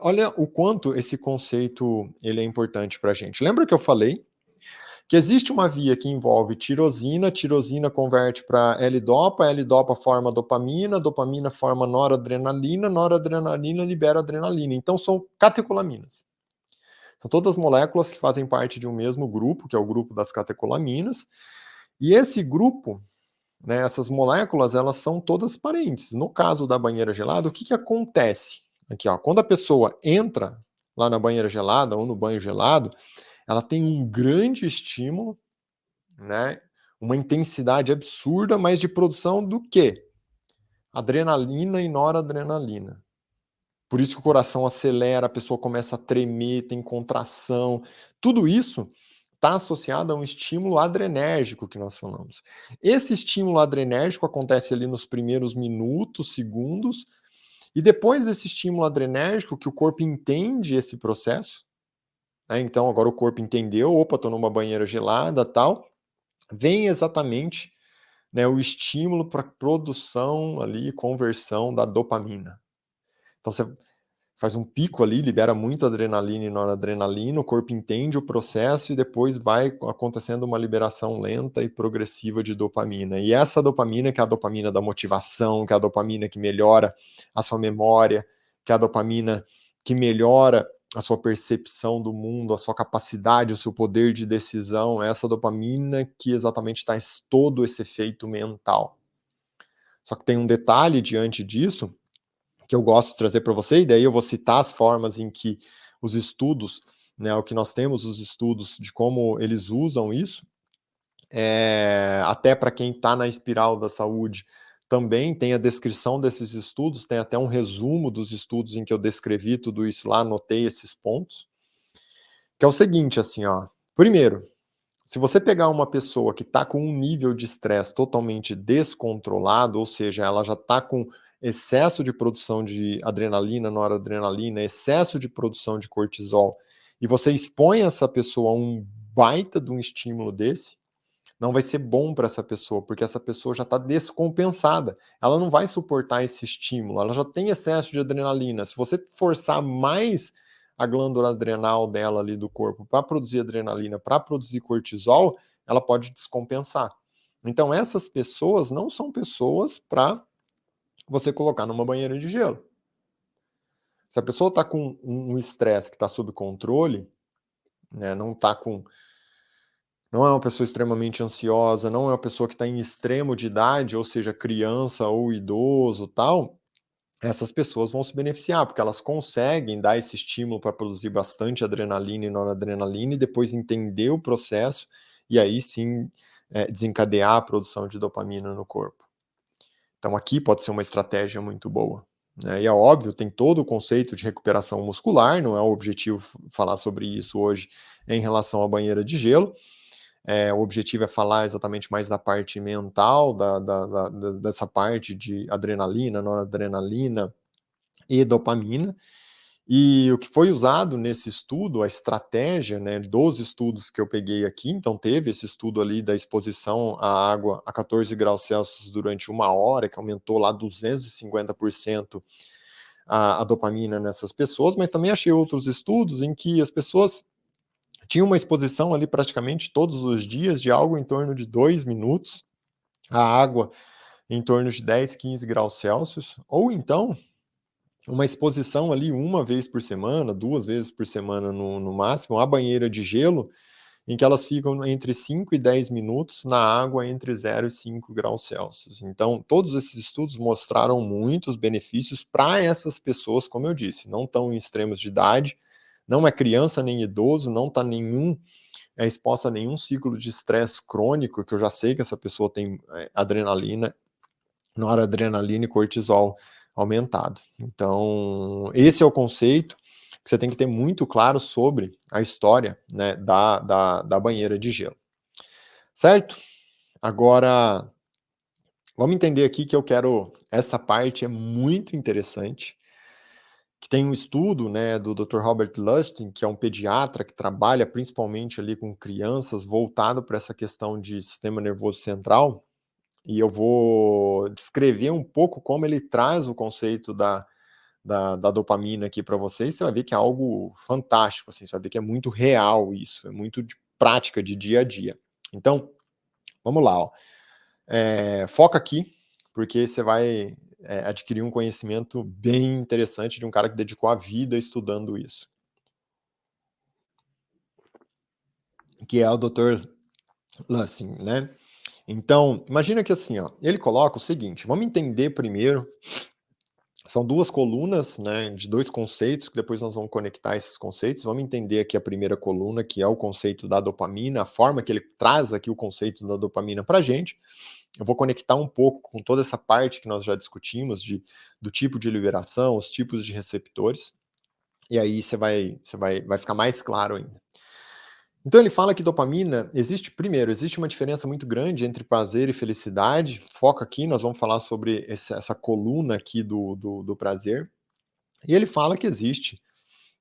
Olha o quanto esse conceito ele é importante para a gente. Lembra que eu falei que existe uma via que envolve tirosina, tirosina converte para L-dopa, L-dopa forma dopamina, dopamina forma noradrenalina, noradrenalina libera adrenalina. Então são catecolaminas. São todas moléculas que fazem parte de um mesmo grupo, que é o grupo das catecolaminas. E esse grupo, né, essas moléculas, elas são todas parentes. No caso da banheira gelada, o que que acontece? Aqui, ó, quando a pessoa entra lá na banheira gelada ou no banho gelado, ela tem um grande estímulo, né, uma intensidade absurda, mas de produção do quê? Adrenalina e noradrenalina. Por isso que o coração acelera, a pessoa começa a tremer, tem contração. Tudo isso está associado a um estímulo adrenérgico que nós falamos. Esse estímulo adrenérgico acontece ali nos primeiros minutos, segundos, e depois desse estímulo adrenérgico, que o corpo entende esse processo, né? Então agora o corpo entendeu, opa, estou numa banheira gelada, tal, vem exatamente, né, o estímulo para produção ali, conversão da dopamina. Então você faz um pico ali, libera muito adrenalina e noradrenalina, o corpo entende o processo e depois vai acontecendo uma liberação lenta e progressiva de dopamina. E essa dopamina, que é a dopamina da motivação, que é a dopamina que melhora a sua memória, que é a dopamina que melhora a sua percepção do mundo, a sua capacidade, o seu poder de decisão, é essa dopamina que exatamente traz todo esse efeito mental. Só que tem um detalhe diante disso, que eu gosto de trazer para você, e daí eu vou citar as formas em que os estudos, né, o que nós temos, os estudos de como eles usam isso, até para quem está na espiral da saúde, também tem a descrição desses estudos, tem até um resumo dos estudos em que eu descrevi tudo isso lá, anotei esses pontos, que é o seguinte, assim, ó, primeiro, se você pegar uma pessoa que está com um nível de estresse totalmente descontrolado, ou seja, ela já está com excesso de produção de adrenalina, noradrenalina, excesso de produção de cortisol, e você expõe essa pessoa a um baita de um estímulo desse, não vai ser bom para essa pessoa, porque essa pessoa já está descompensada. Ela não vai suportar esse estímulo, ela já tem excesso de adrenalina. Se você forçar mais a glândula adrenal dela ali do corpo para produzir adrenalina, para produzir cortisol, ela pode descompensar. Então, essas pessoas não são pessoas para você colocar numa banheira de gelo. Se a pessoa está com um estresse que está sob controle, né, não é uma pessoa extremamente ansiosa, não é uma pessoa que está em extremo de idade, ou seja, criança ou idoso, tal, essas pessoas vão se beneficiar, porque elas conseguem dar esse estímulo para produzir bastante adrenalina e noradrenalina e depois entender o processo e aí sim, desencadear a produção de dopamina no corpo. Então aqui pode ser uma estratégia muito boa, né. E é óbvio, tem todo o conceito de recuperação muscular, não é o objetivo falar sobre isso hoje em relação à banheira de gelo, o objetivo é falar exatamente mais da parte mental, dessa parte de adrenalina, noradrenalina e dopamina. E o que foi usado nesse estudo, a estratégia, né, dos estudos que eu peguei aqui, então teve esse estudo ali da exposição à água a 14 graus Celsius durante 1 hora, que aumentou lá 250% a dopamina nessas pessoas, mas também achei outros estudos em que as pessoas tinham uma exposição ali praticamente todos os dias de algo em torno de 2 minutos, a água em torno de 10, 15 graus Celsius, ou então uma exposição ali uma vez por semana, 2 vezes por semana no máximo, à banheira de gelo, em que elas ficam entre 5 e 10 minutos na água entre 0 e 5 graus Celsius. Então, todos esses estudos mostraram muitos benefícios para essas pessoas, como eu disse, não estão em extremos de idade, não é criança nem idoso, não está exposta a nenhum ciclo de estresse crônico, que eu já sei que essa pessoa tem adrenalina, noradrenalina e cortisol aumentado. Então, esse é o conceito que você tem que ter muito claro sobre a história, né, da banheira de gelo. Certo? Agora, vamos entender aqui que essa parte é muito interessante, que tem um estudo, né, do Dr. Robert Lustig, que é um pediatra que trabalha principalmente ali com crianças, voltado para essa questão de sistema nervoso central, e eu vou descrever um pouco como ele traz o conceito da dopamina aqui para vocês. Você vai ver que é algo fantástico, assim, você vai ver que é muito real isso, é muito de prática, de dia a dia. Então, vamos lá, ó. Foca aqui, porque você vai adquirir um conhecimento bem interessante de um cara que dedicou a vida estudando isso, que é o Dr. Lustig, né? Então, imagina que assim, ó, ele coloca o seguinte, vamos entender primeiro. São 2 colunas, né, de 2 conceitos, que depois nós vamos conectar esses conceitos. Vamos entender aqui a primeira coluna, que é o conceito da dopamina, a forma que ele traz aqui o conceito da dopamina para a gente. Eu vou conectar um pouco com toda essa parte que nós já discutimos, do tipo de liberação, os tipos de receptores, e aí vai ficar mais claro ainda. Então ele fala que dopamina existe uma diferença muito grande entre prazer e felicidade. Foca aqui, nós vamos falar sobre essa coluna aqui do prazer. E ele fala que existe,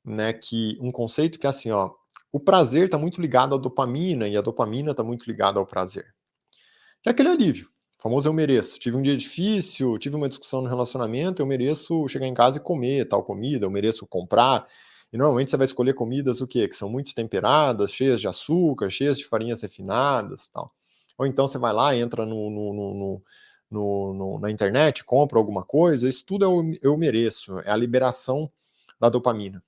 né, que um conceito que é assim, ó, o prazer está muito ligado à dopamina e a dopamina está muito ligada ao prazer. Que é aquele alívio, o famoso eu mereço. Tive um dia difícil, tive uma discussão no relacionamento, eu mereço chegar em casa e comer tal comida, eu mereço comprar. E normalmente você vai escolher comidas o quê? Que são muito temperadas, cheias de açúcar, cheias de farinhas refinadas, tal. Ou então você vai lá, entra na internet, compra alguma coisa, isso tudo é o eu mereço, é a liberação da dopamina.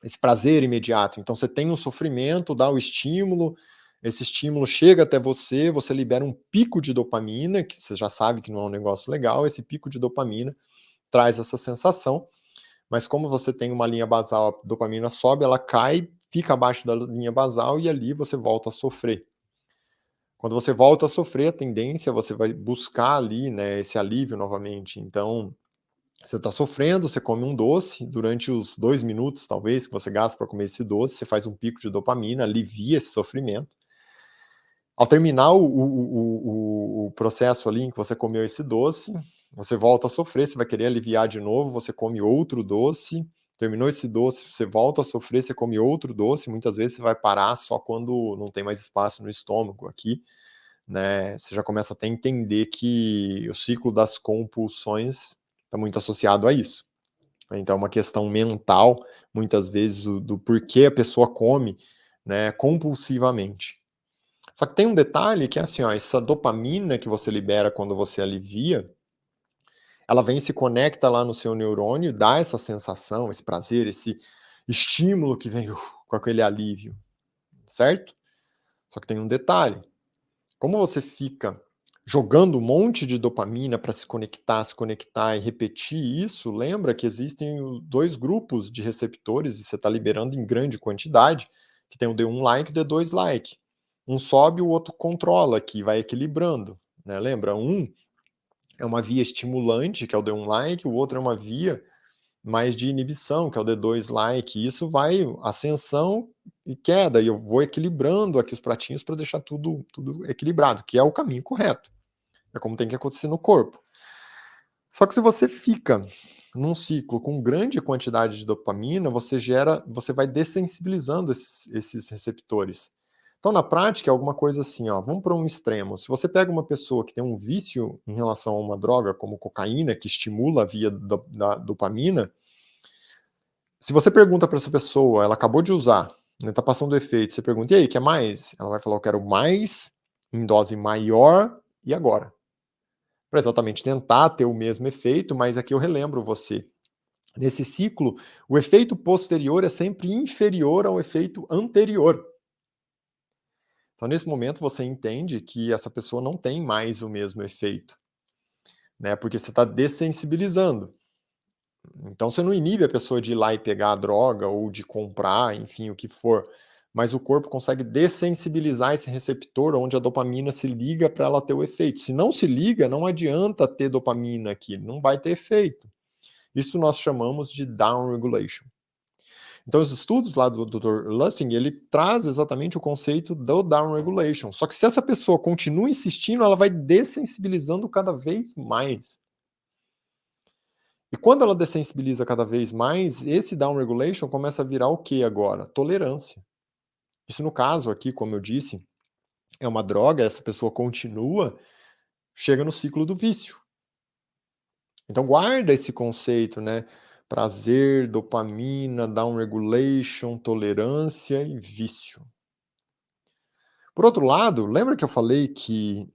Esse prazer imediato. Então você tem um sofrimento, dá o estímulo, esse estímulo chega até você, você libera um pico de dopamina, que você já sabe que não é um negócio legal, esse pico de dopamina traz essa sensação, mas como você tem uma linha basal, a dopamina sobe, ela cai, fica abaixo da linha basal e ali você volta a sofrer. Quando você volta a sofrer, a tendência você vai buscar ali, né, esse alívio novamente. Então, você está sofrendo, você come um doce, durante os 2 minutos, talvez, que você gasta para comer esse doce, você faz um pico de dopamina, alivia esse sofrimento. Ao terminar o processo ali em que você comeu esse doce, você volta a sofrer, você vai querer aliviar de novo, você come outro doce, terminou esse doce, você volta a sofrer, você come outro doce, muitas vezes você vai parar só quando não tem mais espaço no estômago aqui, né, você já começa até a entender que o ciclo das compulsões está muito associado a isso. Então é uma questão mental, muitas vezes, do porquê a pessoa come, né, compulsivamente. Só que tem um detalhe que é assim, ó, essa dopamina que você libera quando você alivia, Ela vem e se conecta lá no seu neurônio, dá essa sensação, esse prazer, esse estímulo que vem com aquele alívio, certo? Só que tem um detalhe, como você fica jogando um monte de dopamina para se conectar e repetir isso, lembra que existem 2 grupos de receptores e você está liberando em grande quantidade, que tem o D1 like e o D2 like. Um sobe, o outro controla, que vai equilibrando, né? Lembra? Um é uma via estimulante, que é o D1 like, o outro é uma via mais de inibição, que é o D2 like. E isso vai ascensão e queda, e eu vou equilibrando aqui os pratinhos para deixar tudo equilibrado, que é o caminho correto. É como tem que acontecer no corpo. Só que se você fica num ciclo com grande quantidade de dopamina, você vai dessensibilizando esses receptores. Então, na prática, é alguma coisa assim, ó, vamos para um extremo. Se você pega uma pessoa que tem um vício em relação a uma droga, como cocaína, que estimula a via da dopamina, se você pergunta para essa pessoa, ela acabou de usar, né, tá passando efeito, você pergunta, e aí, quer mais? Ela vai falar, eu quero mais, em dose maior e agora. Para exatamente tentar ter o mesmo efeito, mas aqui eu relembro você. Nesse ciclo, o efeito posterior é sempre inferior ao efeito anterior. Então, nesse momento, você entende que essa pessoa não tem mais o mesmo efeito, né? Porque você está dessensibilizando. Então, você não inibe a pessoa de ir lá e pegar a droga ou de comprar, enfim, o que for. Mas o corpo consegue dessensibilizar esse receptor onde a dopamina se liga para ela ter o efeito. Se não se liga, não adianta ter dopamina aqui, não vai ter efeito. Isso nós chamamos de down regulation. Então, os estudos lá do Dr. Lustig, ele traz exatamente o conceito do down regulation. Só que se essa pessoa continua insistindo, ela vai dessensibilizando cada vez mais. E quando ela dessensibiliza cada vez mais, esse down regulation começa a virar o que agora? Tolerância. Isso no caso aqui, como eu disse, é uma droga, essa pessoa continua, chega no ciclo do vício. Então guarda esse conceito, né? Prazer, dopamina, down regulation, tolerância e vício. Por outro lado, lembra que eu falei que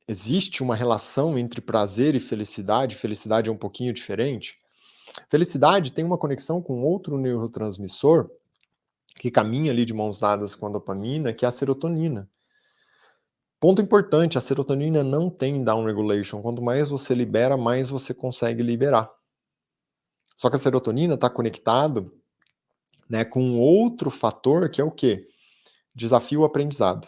existe uma relação entre prazer e felicidade? Felicidade é um pouquinho diferente. Felicidade tem uma conexão com outro neurotransmissor que caminha ali de mãos dadas com a dopamina, que é a serotonina. Ponto importante, a serotonina não tem down regulation. Quanto mais você libera, mais você consegue liberar. Só que a serotonina está conectado, né, com outro fator que é o quê? Desafio aprendizado.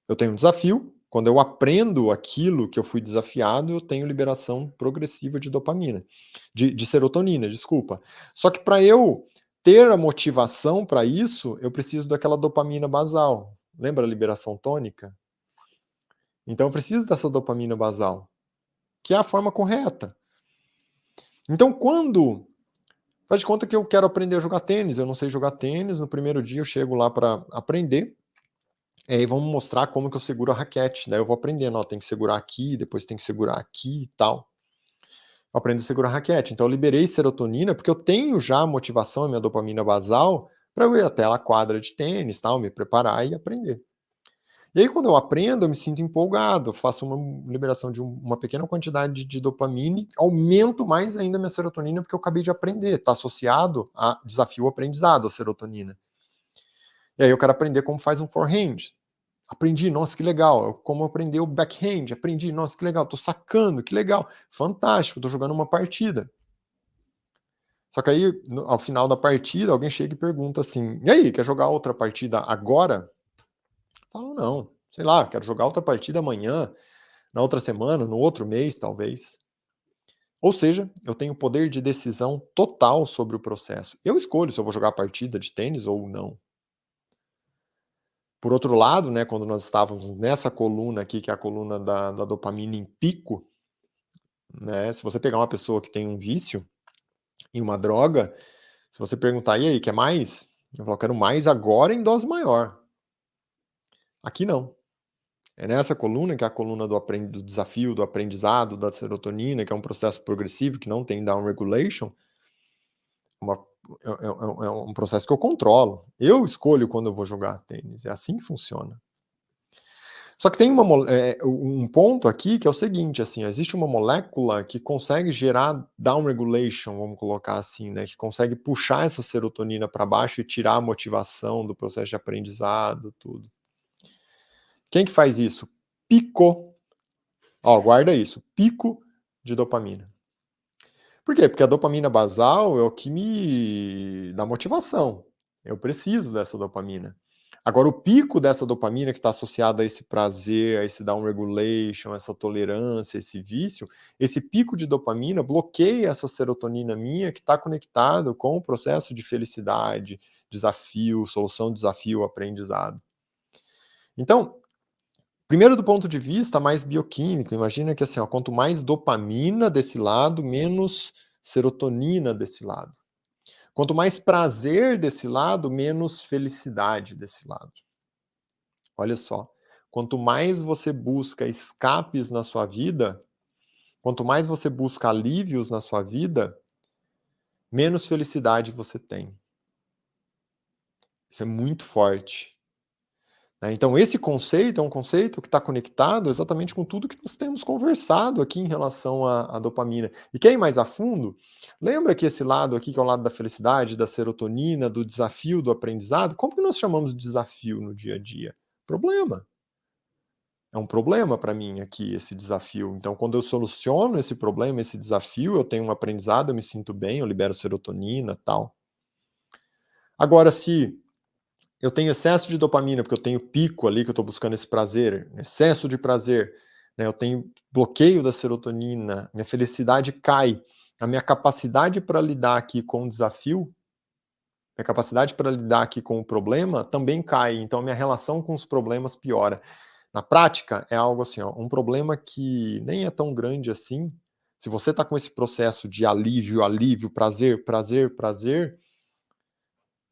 Eu tenho um desafio, quando eu aprendo aquilo que eu fui desafiado, eu tenho liberação progressiva de dopamina, de serotonina, desculpa. Só que para eu ter a motivação para isso, eu preciso daquela dopamina basal. Lembra a liberação tônica? Então eu preciso dessa dopamina basal, que é a forma correta. Então quando faz de conta que eu quero aprender a jogar tênis, eu não sei jogar tênis, no primeiro dia eu chego lá para aprender, e vamos mostrar como que eu seguro a raquete, daí eu vou aprendendo, ó, tem que segurar aqui, depois tem que segurar aqui e tal. Eu aprendo a segurar a raquete, então eu liberei serotonina, porque eu tenho já a motivação, a minha dopamina basal, para eu ir até a quadra de tênis, tal, me preparar e aprender. E aí quando eu aprendo, eu me sinto empolgado, eu faço uma liberação de uma pequena quantidade de dopamina e aumento mais ainda a minha serotonina, porque eu acabei de aprender, está associado a desafio aprendizado, a serotonina. E aí eu quero aprender como faz um forehand. Aprendi, nossa, que legal. Como aprender o backhand, aprendi, nossa, que legal. Tô sacando, que legal. Fantástico, tô jogando uma partida. Só que aí, ao final da partida, alguém chega e pergunta assim, e aí, quer jogar outra partida agora? Eu falo, não, sei lá, quero jogar outra partida amanhã, na outra semana, no outro mês, talvez. Ou seja, eu tenho poder de decisão total sobre o processo. Eu escolho se eu vou jogar a partida de tênis ou não. Por outro lado, né, quando nós estávamos nessa coluna aqui, que é a coluna da dopamina em pico, né, se você pegar uma pessoa que tem um vício em uma droga, se você perguntar, e aí, quer mais? Eu falo, quero mais agora em dose maior. Aqui não. É nessa coluna, que é a coluna do desafio, do aprendizado, da serotonina, que é um processo progressivo, que não tem down regulation, uma, é um processo que eu controlo. Eu escolho quando eu vou jogar tênis. É assim que funciona. Só que tem um ponto aqui que é o seguinte, assim, existe uma molécula que consegue gerar downregulation, vamos colocar assim, né, que consegue puxar essa serotonina para baixo e tirar a motivação do processo de aprendizado, tudo. Quem que faz isso? Pico. Ó, guarda isso, pico de dopamina. Por quê? Porque a dopamina basal é o que me dá motivação. Eu preciso dessa dopamina. Agora, o pico dessa dopamina que está associada a esse prazer, a esse downregulation, essa tolerância, esse vício, esse pico de dopamina bloqueia essa serotonina minha que está conectado com o processo de felicidade, desafio, solução de desafio, aprendizado. Então, primeiro do ponto de vista mais bioquímico, imagina que assim, ó, quanto mais dopamina desse lado, menos serotonina desse lado. Quanto mais prazer desse lado, menos felicidade desse lado. Olha só, quanto mais você busca escapes na sua vida, quanto mais você busca alívios na sua vida, menos felicidade você tem. Isso é muito forte. Né? Então, esse conceito é um conceito que está conectado exatamente com tudo que nós temos conversado aqui em relação à dopamina. E quer ir mais a fundo? Lembra que esse lado aqui, que é o lado da felicidade, da serotonina, do desafio, do aprendizado, como que nós chamamos de desafio no dia a dia? Problema. É um problema para mim aqui esse desafio. Então, quando eu soluciono esse problema, esse desafio, eu tenho um aprendizado, eu me sinto bem, eu libero serotonina, tal. Agora, se eu tenho excesso de dopamina, porque eu tenho pico ali, que eu estou buscando esse prazer, excesso de prazer, né, eu tenho bloqueio da serotonina, minha felicidade cai, a minha capacidade para lidar aqui com o desafio, minha capacidade para lidar aqui com o problema também cai, então a minha relação com os problemas piora. Na prática, é algo assim, ó, um problema que nem é tão grande assim, se você está com esse processo de alívio, alívio, prazer, prazer, prazer,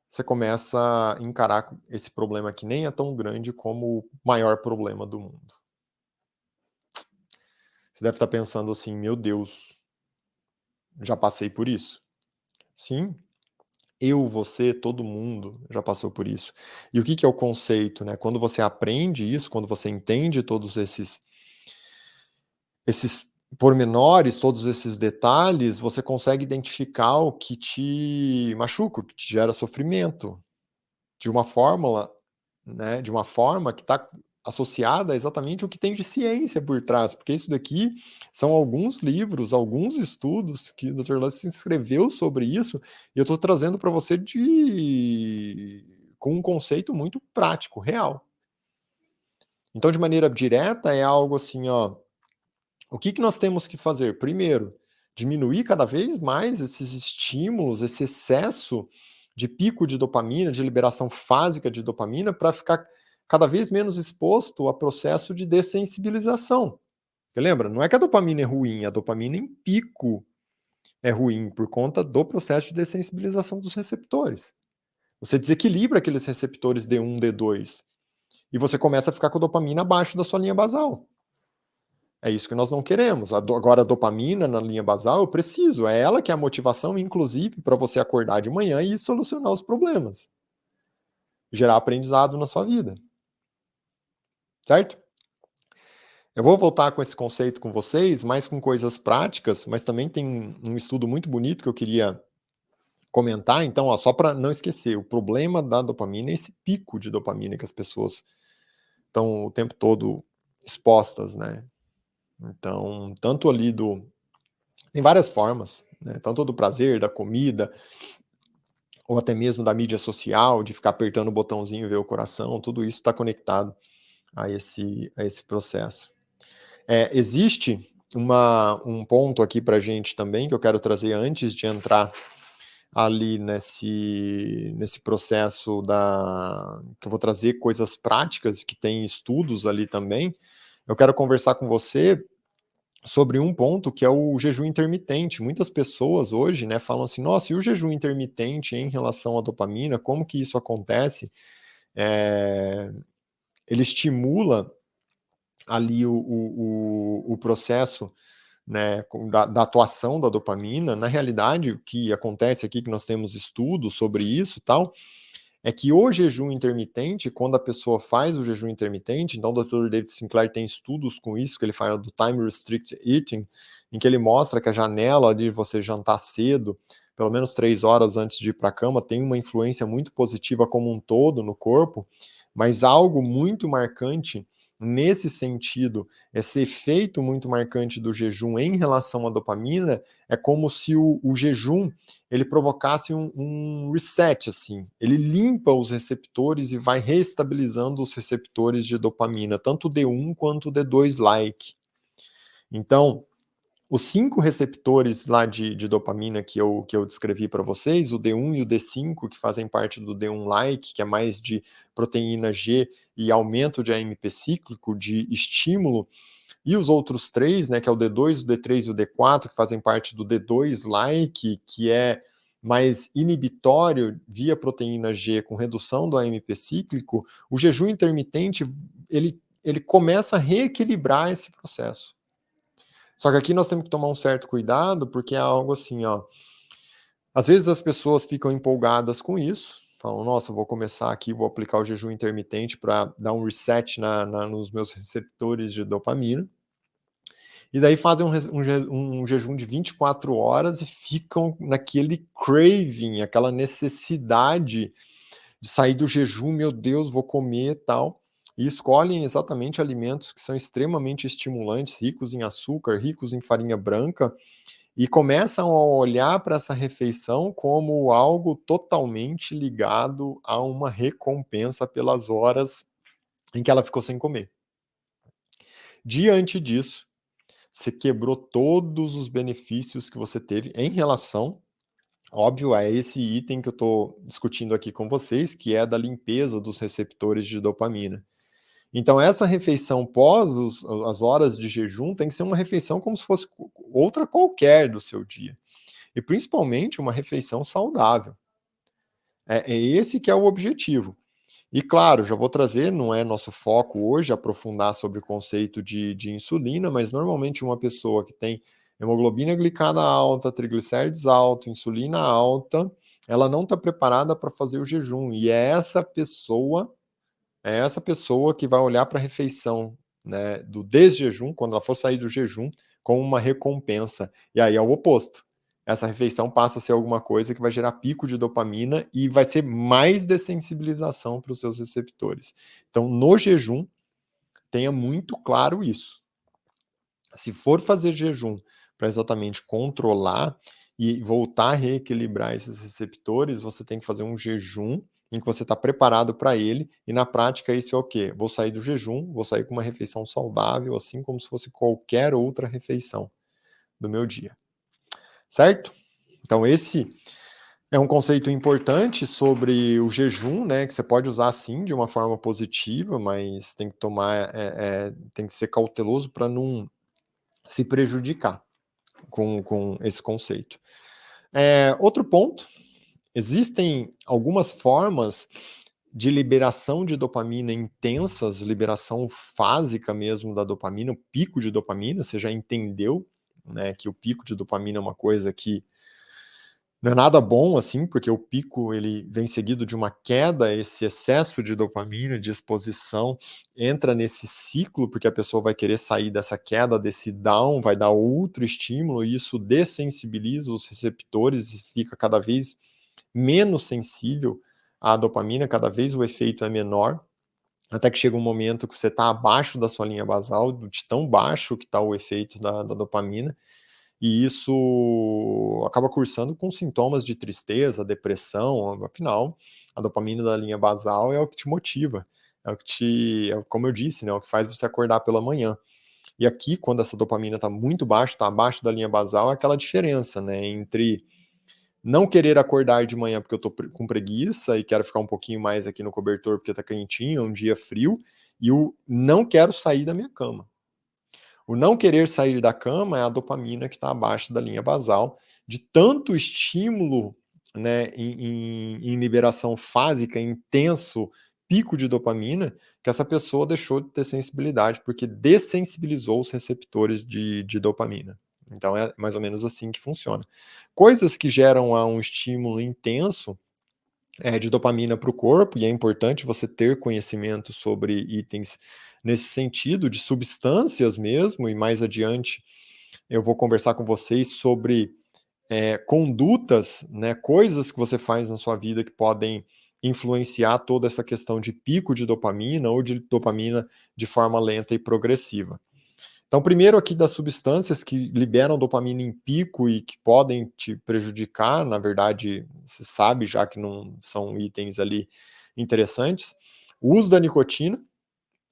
você começa a encarar esse problema que nem é tão grande como o maior problema do mundo. Você deve estar pensando assim: "Meu Deus, já passei por isso". Sim, eu, você, todo mundo já passou por isso. E o que que é o conceito, né? Quando você aprende isso, quando você entende todos esses pormenores, todos esses detalhes, você consegue identificar o que te machuca, o que te gera sofrimento, de uma fórmula, né, de uma forma que está associada a exatamente o que tem de ciência por trás, porque isso daqui são alguns livros, alguns estudos que o Dr. Lance escreveu sobre isso, e eu estou trazendo para você com um conceito muito prático, real. Então, de maneira direta, é algo assim, ó, o que que nós temos que fazer? Primeiro, diminuir cada vez mais esses estímulos, esse excesso de pico de dopamina, de liberação fásica de dopamina, para ficar cada vez menos exposto a processo de dessensibilização. Você lembra? Não é que a dopamina é ruim, a dopamina em pico é ruim por conta do processo de dessensibilização dos receptores. Você desequilibra aqueles receptores D1, D2 e você começa a ficar com a dopamina abaixo da sua linha basal. É isso que nós não queremos. Agora, a dopamina na linha basal, eu preciso. É ela que é a motivação, inclusive, para você acordar de manhã e solucionar os problemas. Gerar aprendizado na sua vida. Certo? Eu vou voltar com esse conceito com vocês, mais com coisas práticas, mas também tem um estudo muito bonito que eu queria comentar. Então, ó, só para não esquecer, o problema da dopamina é esse pico de dopamina que as pessoas estão o tempo todo expostas, né? Então, tanto ali tem várias formas, né? Tanto do prazer, da comida, ou até mesmo da mídia social, de ficar apertando o botãozinho e ver o coração, tudo isso está conectado a esse processo. Existe um ponto aqui para a gente também, que eu quero trazer antes de entrar ali nesse processo que eu vou trazer coisas práticas, que tem estudos ali também. Eu quero conversar com você sobre um ponto que é o jejum intermitente. Muitas pessoas hoje, né, falam assim: "Nossa, e o jejum intermitente em relação à dopamina, como que isso acontece?" Ele estimula ali o processo, né, da atuação da dopamina. Na realidade, o que acontece aqui, que nós temos estudos sobre isso, tal, é que o jejum intermitente, quando a pessoa faz o jejum intermitente, então o Dr. David Sinclair tem estudos com isso, que ele fala do Time Restricted Eating, em que ele mostra que a janela de você jantar cedo, pelo menos 3 horas antes de ir para a cama, tem uma influência muito positiva como um todo no corpo, mas algo muito marcante nesse sentido, esse efeito muito marcante do jejum em relação à dopamina, é como se o jejum ele provocasse um reset, assim. Ele limpa os receptores e vai reestabilizando os receptores de dopamina, tanto o D1 quanto o D2-like. Então, os 5 receptores lá de dopamina que eu descrevi para vocês, o D1 e o D5, que fazem parte do D1-like, que é mais de proteína G e aumento de AMP cíclico, de estímulo, e os outros 3, né, que é o D2, o D3 e o D4, que fazem parte do D2-like, que é mais inibitório via proteína G com redução do AMP cíclico, o jejum intermitente, ele começa a reequilibrar esse processo. Só que aqui nós temos que tomar um certo cuidado, porque é algo assim, ó. Às vezes as pessoas ficam empolgadas com isso, falam, nossa, vou começar aqui, vou aplicar o jejum intermitente para dar um reset nos meus receptores de dopamina. E daí fazem um jejum de 24 horas e ficam naquele craving, aquela necessidade de sair do jejum, meu Deus, vou comer e tal. E escolhem exatamente alimentos que são extremamente estimulantes, ricos em açúcar, ricos em farinha branca, e começam a olhar para essa refeição como algo totalmente ligado a uma recompensa pelas horas em que ela ficou sem comer. Diante disso, você quebrou todos os benefícios que você teve em relação, óbvio, a esse item que eu estou discutindo aqui com vocês, que é da limpeza dos receptores de dopamina. Então, essa refeição pós as horas de jejum tem que ser uma refeição como se fosse outra qualquer do seu dia. E principalmente uma refeição saudável. É esse que é o objetivo. E claro, já vou trazer, não é nosso foco hoje aprofundar sobre o conceito de insulina, mas normalmente uma pessoa que tem hemoglobina glicada alta, triglicérides alto, insulina alta, ela não está preparada para fazer o jejum. E é essa pessoa que vai olhar para a refeição, né, do desjejum, quando ela for sair do jejum, como uma recompensa. E aí é o oposto. Essa refeição passa a ser alguma coisa que vai gerar pico de dopamina e vai ser mais dessensibilização para os seus receptores. Então, no jejum, tenha muito claro isso. Se for fazer jejum para exatamente controlar e voltar a reequilibrar esses receptores, você tem que fazer um jejum em que você está preparado para ele, e na prática isso é o quê? Vou sair do jejum, vou sair com uma refeição saudável, assim como se fosse qualquer outra refeição do meu dia. Certo? Então esse é um conceito importante sobre o jejum, né, que você pode usar sim de uma forma positiva, mas tem que tomar, tem que ser cauteloso para não se prejudicar com esse conceito. Outro ponto, existem algumas formas de liberação de dopamina intensas, liberação fásica mesmo da dopamina, o pico de dopamina, você já entendeu, né, que o pico de dopamina é uma coisa que não é nada bom, assim, porque o pico ele vem seguido de uma queda, esse excesso de dopamina, de exposição, entra nesse ciclo, porque a pessoa vai querer sair dessa queda, desse down, vai dar outro estímulo, e isso dessensibiliza os receptores e fica cada vez menos sensível à dopamina, cada vez o efeito é menor, até que chega um momento que você está abaixo da sua linha basal, de tão baixo que está o efeito da dopamina, e isso acaba cursando com sintomas de tristeza, depressão, afinal, a dopamina da linha basal é o que te motiva, é o que como eu disse, né, é o que faz você acordar pela manhã. E aqui, quando essa dopamina está muito baixa, está abaixo da linha basal, é aquela diferença, né, entre não querer acordar de manhã porque eu estou com preguiça e quero ficar um pouquinho mais aqui no cobertor porque está quentinho, é um dia frio, e o não quero sair da minha cama. O não querer sair da cama é a dopamina que está abaixo da linha basal, de tanto estímulo, né, em liberação fásica, intenso, pico de dopamina, que essa pessoa deixou de ter sensibilidade, porque dessensibilizou os receptores de dopamina. Então é mais ou menos assim que funciona. Coisas que geram um estímulo intenso de dopamina para o corpo, e é importante você ter conhecimento sobre itens nesse sentido, de substâncias mesmo, e mais adiante eu vou conversar com vocês sobre condutas, né, coisas que você faz na sua vida que podem influenciar toda essa questão de pico de dopamina ou de dopamina de forma lenta e progressiva. Então, primeiro aqui das substâncias que liberam dopamina em pico e que podem te prejudicar, na verdade, se sabe já que não são itens ali interessantes, o uso da nicotina.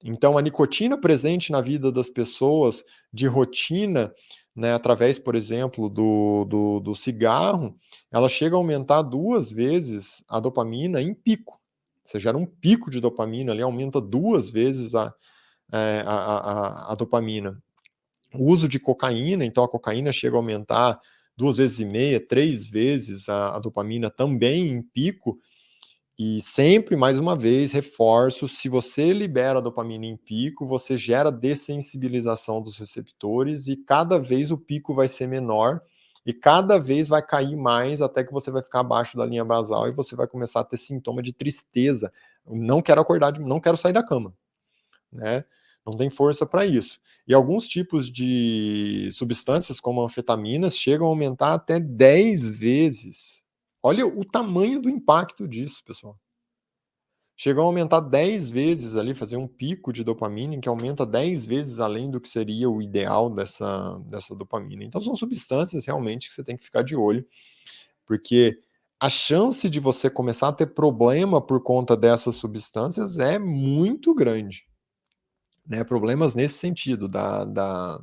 Então, a nicotina presente na vida das pessoas de rotina, né, através, por exemplo, do cigarro, ela chega a aumentar 2 vezes a dopamina em pico. Você gera um pico de dopamina ali, aumenta 2 vezes a dopamina. O uso de cocaína, então a cocaína chega a aumentar 2 vezes e meia, 3 vezes a dopamina também em pico, e sempre, mais uma vez, reforço, se você libera a dopamina em pico, você gera dessensibilização dos receptores e cada vez o pico vai ser menor e cada vez vai cair mais até que você vai ficar abaixo da linha basal e você vai começar a ter sintoma de tristeza. Não quero acordar, não quero sair da cama, né? Não tem força para isso. E alguns tipos de substâncias, como anfetaminas, chegam a aumentar até 10 vezes. Olha o tamanho do impacto disso, pessoal. Chegam a aumentar 10 vezes ali, fazer um pico de dopamina que aumenta 10 vezes além do que seria o ideal dessa dopamina. Então são substâncias realmente que você tem que ficar de olho, porque a chance de você começar a ter problema por conta dessas substâncias é muito grande, né? Problemas nesse sentido, da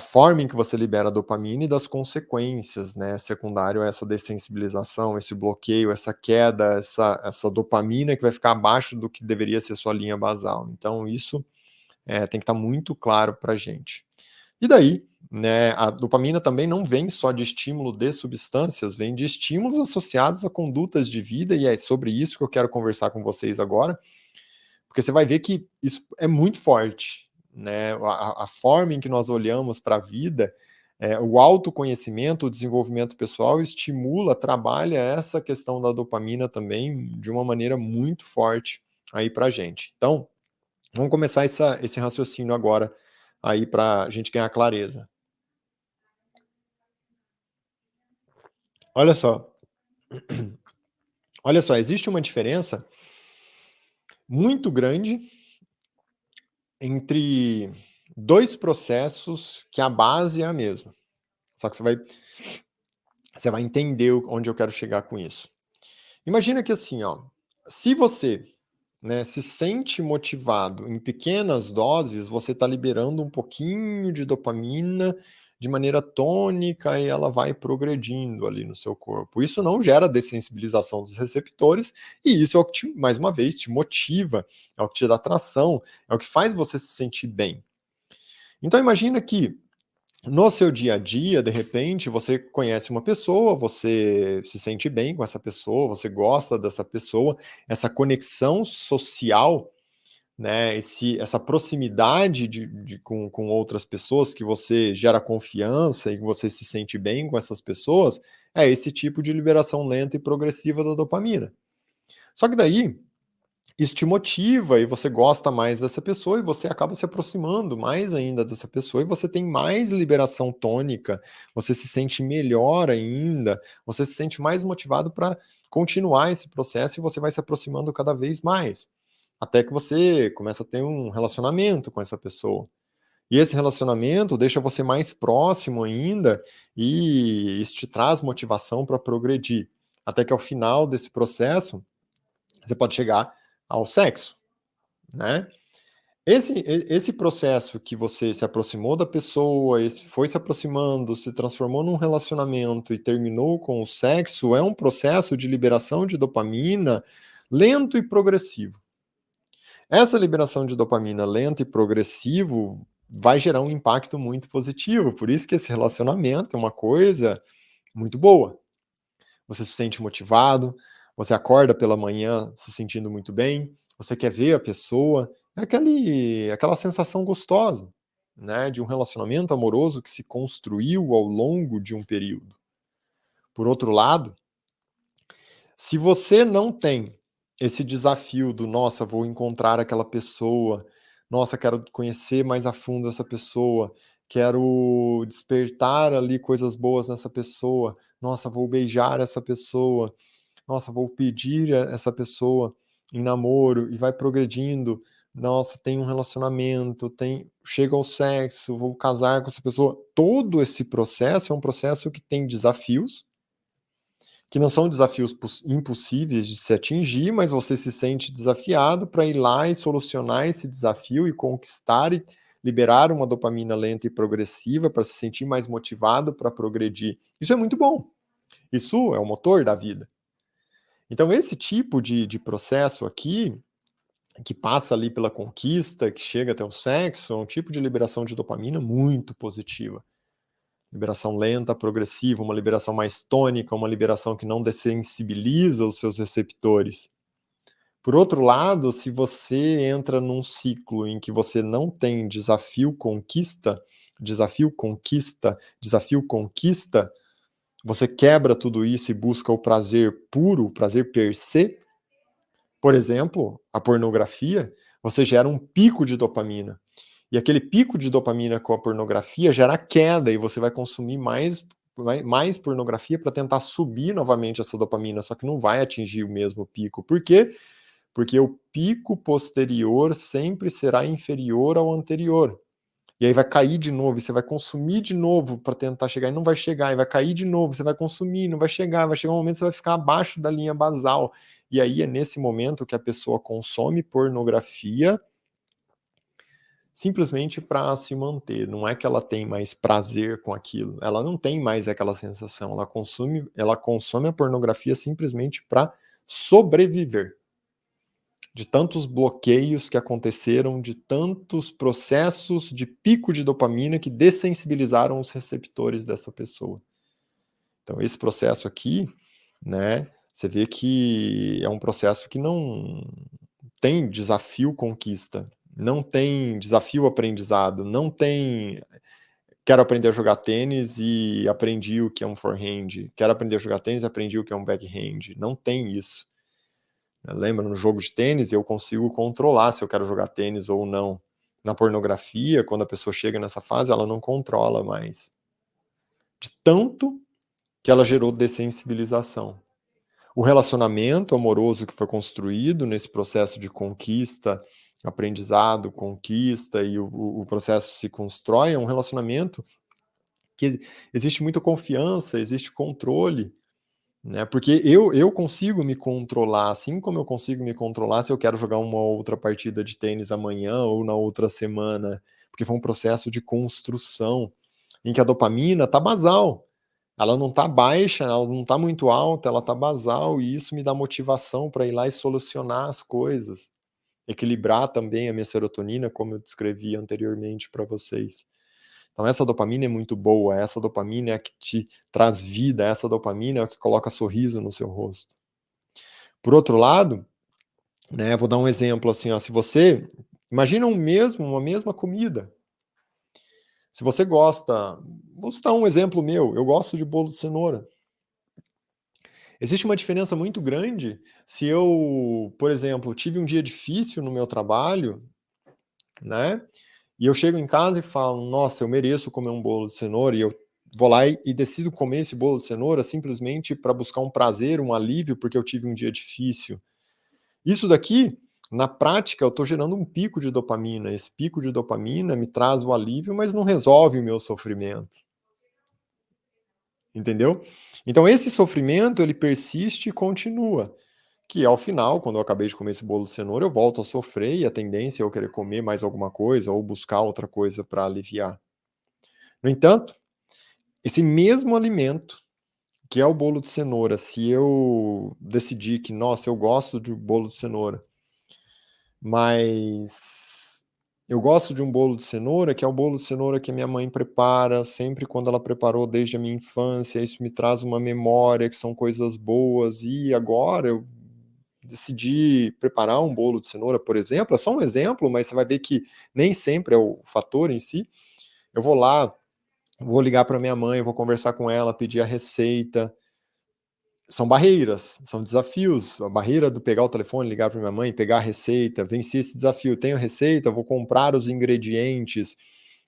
forma em que você libera a dopamina e das consequências, né, secundário a essa dessensibilização, esse bloqueio, essa queda, essa dopamina que vai ficar abaixo do que deveria ser sua linha basal. Então isso tem que estar muito claro para a gente. E daí, né, a dopamina também não vem só de estímulo de substâncias, vem de estímulos associados a condutas de vida, e é sobre isso que eu quero conversar com vocês agora, porque você vai ver que isso é muito forte, né? A forma em que nós olhamos para a vida, o autoconhecimento, o desenvolvimento pessoal estimula, trabalha essa questão da dopamina também de uma maneira muito forte aí para a gente. Então, vamos começar esse raciocínio agora aí para a gente ganhar clareza. Olha só, olha só, existe uma diferença muito grande entre dois processos que a base é a mesma. Só que você vai entender onde eu quero chegar com isso. Imagina que assim, ó, se você, né, se sente motivado em pequenas doses, você está liberando um pouquinho de dopamina de maneira tônica e ela vai progredindo ali no seu corpo. Isso não gera dessensibilização dos receptores e isso é o que, mais uma vez, te motiva, é o que te dá atração, é o que faz você se sentir bem. Então imagina que no seu dia a dia, de repente, você conhece uma pessoa, você se sente bem com essa pessoa, você gosta dessa pessoa, essa conexão social, né, essa proximidade com outras pessoas, que você gera confiança e que você se sente bem com essas pessoas, é esse tipo de liberação lenta e progressiva da dopamina. Só que daí, isso te motiva e você gosta mais dessa pessoa e você acaba se aproximando mais ainda dessa pessoa e você tem mais liberação tônica, você se sente melhor ainda, você se sente mais motivado para continuar esse processo e você vai se aproximando cada vez mais, até que você começa a ter um relacionamento com essa pessoa. E esse relacionamento deixa você mais próximo ainda e isso te traz motivação para progredir, até que ao final desse processo você pode chegar ao sexo, né? Esse processo que você se aproximou da pessoa, foi se aproximando, se transformou num relacionamento e terminou com o sexo, é um processo de liberação de dopamina lento e progressivo. Essa liberação de dopamina lento e progressivo vai gerar um impacto muito positivo, por isso que esse relacionamento é uma coisa muito boa. Você se sente motivado, você acorda pela manhã se sentindo muito bem, você quer ver a pessoa, é aquela sensação gostosa, né, de um relacionamento amoroso que se construiu ao longo de um período. Por outro lado, Se você não tem esse desafio do: "Nossa, vou encontrar aquela pessoa. Nossa, quero conhecer mais a fundo essa pessoa. Quero despertar ali coisas boas nessa pessoa. Nossa, vou beijar essa pessoa. Nossa, vou pedir a essa pessoa em namoro", e vai progredindo. Nossa, tem um relacionamento, tem chega ao sexo, vou casar com essa pessoa. Todo esse processo é um processo que tem desafios, que não são desafios impossíveis de se atingir, mas você se sente desafiado para ir lá e solucionar esse desafio e conquistar e liberar uma dopamina lenta e progressiva para se sentir mais motivado para progredir. Isso é muito bom. Isso é o motor da vida. Então, esse tipo de processo aqui, que passa ali pela conquista, que chega até o sexo, é um tipo de liberação de dopamina muito positiva. Liberação lenta, progressiva, uma liberação mais tônica, uma liberação que não dessensibiliza os seus receptores. Por outro lado, se você entra num ciclo em que você não tem desafio, conquista, desafio, conquista, desafio, conquista, você quebra tudo isso e busca o prazer puro, o prazer per se, por exemplo, a pornografia, você gera um pico de dopamina. E aquele pico de dopamina com a pornografia gera queda e você vai consumir mais pornografia para tentar subir novamente essa dopamina, só que não vai atingir o mesmo pico. Por quê? Porque o pico posterior sempre será inferior ao anterior. E aí vai cair de novo, e você vai consumir de novo para tentar chegar, e não vai chegar, e vai cair de novo, você vai consumir, não vai chegar um momento que você vai ficar abaixo da linha basal. E aí é nesse momento que a pessoa consome pornografia simplesmente para se manter, não é que ela tem mais prazer com aquilo, ela não tem mais aquela sensação, ela consome a pornografia simplesmente para sobreviver. De tantos bloqueios que aconteceram, de tantos processos de pico de dopamina que dessensibilizaram os receptores dessa pessoa. Então esse processo aqui, né, você vê que é um processo que não tem desafio conquista, não tem desafio aprendizado, não tem quero aprender a jogar tênis e aprendi o que é um forehand, quero aprender a jogar tênis e aprendi o que é um backhand, não tem isso. Lembra, no jogo de tênis eu consigo controlar se eu quero jogar tênis ou não. Na pornografia, quando a pessoa chega nessa fase, ela não controla mais. De tanto que ela gerou dessensibilização. O relacionamento amoroso que foi construído nesse processo de conquista, aprendizado, conquista, e o processo se constrói, é um relacionamento que existe muita confiança, existe controle, né? Porque eu consigo me controlar, assim como eu consigo me controlar se eu quero jogar uma outra partida de tênis amanhã ou na outra semana, porque foi um processo de construção em que a dopamina tá basal. Ela não tá baixa, ela não tá muito alta, ela tá basal e isso me dá motivação para ir lá e solucionar as coisas. Equilibrar também a minha serotonina, como eu descrevi anteriormente para vocês. Então essa dopamina é muito boa, essa dopamina é a que te traz vida, essa dopamina é a que coloca sorriso no seu rosto. Por outro lado, né, vou dar um exemplo assim, ó, se você imagina uma mesma comida. Se você gosta, vou citar um exemplo meu, eu gosto de bolo de cenoura. Existe uma diferença muito grande se eu, por exemplo, tive um dia difícil no meu trabalho, né? E eu chego em casa e falo: "Nossa, eu mereço comer um bolo de cenoura", e eu vou lá e decido comer esse bolo de cenoura simplesmente para buscar um prazer, um alívio, porque eu tive um dia difícil. Isso daqui, na prática, eu estou gerando um pico de dopamina. Esse pico de dopamina me traz o alívio, mas não resolve o meu sofrimento. Entendeu? Então esse sofrimento, ele persiste e continua, que ao final, quando eu acabei de comer esse bolo de cenoura, eu volto a sofrer e a tendência é eu querer comer mais alguma coisa ou buscar outra coisa para aliviar. No entanto, esse mesmo alimento, que é o bolo de cenoura, se eu decidir que, nossa, eu gosto de bolo de cenoura, mas eu gosto de um bolo de cenoura, que é o bolo de cenoura que a minha mãe prepara sempre quando ela preparou desde a minha infância, isso me traz uma memória que são coisas boas, e agora eu decidi preparar um bolo de cenoura, por exemplo, é só um exemplo, mas você vai ver que nem sempre é o fator em si. Eu vou lá, vou ligar para minha mãe, vou conversar com ela, pedir a receita, são barreiras, são desafios. A barreira do pegar o telefone, ligar para minha mãe, pegar a receita, venci esse desafio. Tenho receita, vou comprar os ingredientes.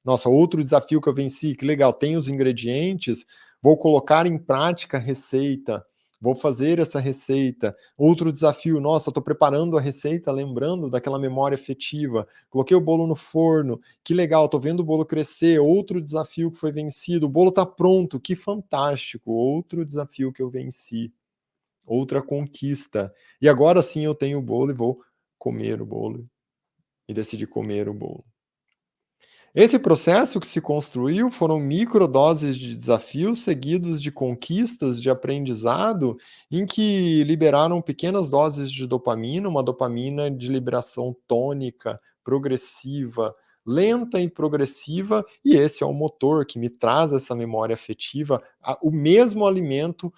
Nossa, outro desafio que eu venci, que legal, tenho os ingredientes, vou colocar em prática a receita, vou fazer essa receita. Outro desafio, nossa, estou preparando a receita, lembrando daquela memória afetiva. Coloquei o bolo no forno, que legal, estou vendo o bolo crescer. Outro desafio que foi vencido, o bolo está pronto, que fantástico. Outro desafio que eu venci, outra conquista. E agora sim eu tenho o bolo e vou comer o bolo. E decidi comer o bolo. Esse processo que se construiu foram microdoses de desafios seguidos de conquistas de aprendizado, em que liberaram pequenas doses de dopamina, uma dopamina de liberação tônica, progressiva, lenta e progressiva, e esse é o motor que me traz essa memória afetiva. O mesmo alimento,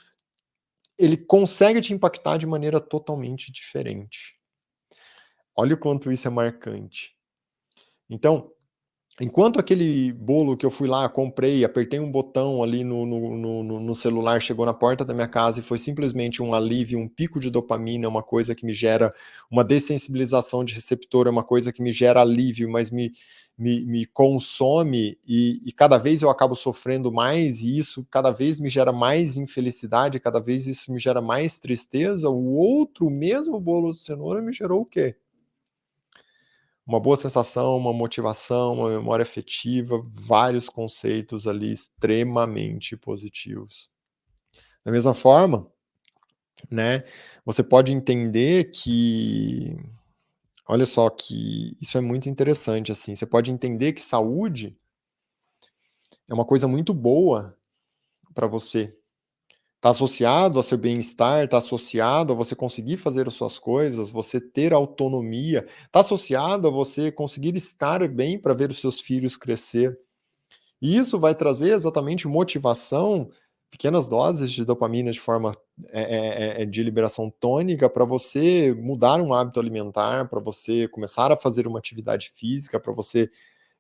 ele consegue te impactar de maneira totalmente diferente. Olha o quanto isso é marcante. Então, enquanto aquele bolo que eu fui lá, comprei, apertei um botão ali no celular, chegou na porta da minha casa e foi simplesmente um alívio, um pico de dopamina, uma coisa que me gera uma dessensibilização de receptor, é uma coisa que me gera alívio, mas me consome e cada vez eu acabo sofrendo mais e isso cada vez me gera mais infelicidade, cada vez isso me gera mais tristeza. O outro, o mesmo bolo de cenoura me gerou o quê? Uma boa sensação, uma motivação, uma memória afetiva, vários conceitos ali extremamente positivos. Da mesma forma, né, você pode entender que olha só que isso é muito interessante, assim, você pode entender que saúde é uma coisa muito boa para você. Está associado ao seu bem-estar, está associado a você conseguir fazer as suas coisas, você ter autonomia, está associado a você conseguir estar bem para ver os seus filhos crescer. E isso vai trazer exatamente motivação, pequenas doses de dopamina de forma de liberação tônica para você mudar um hábito alimentar, para você começar a fazer uma atividade física, para você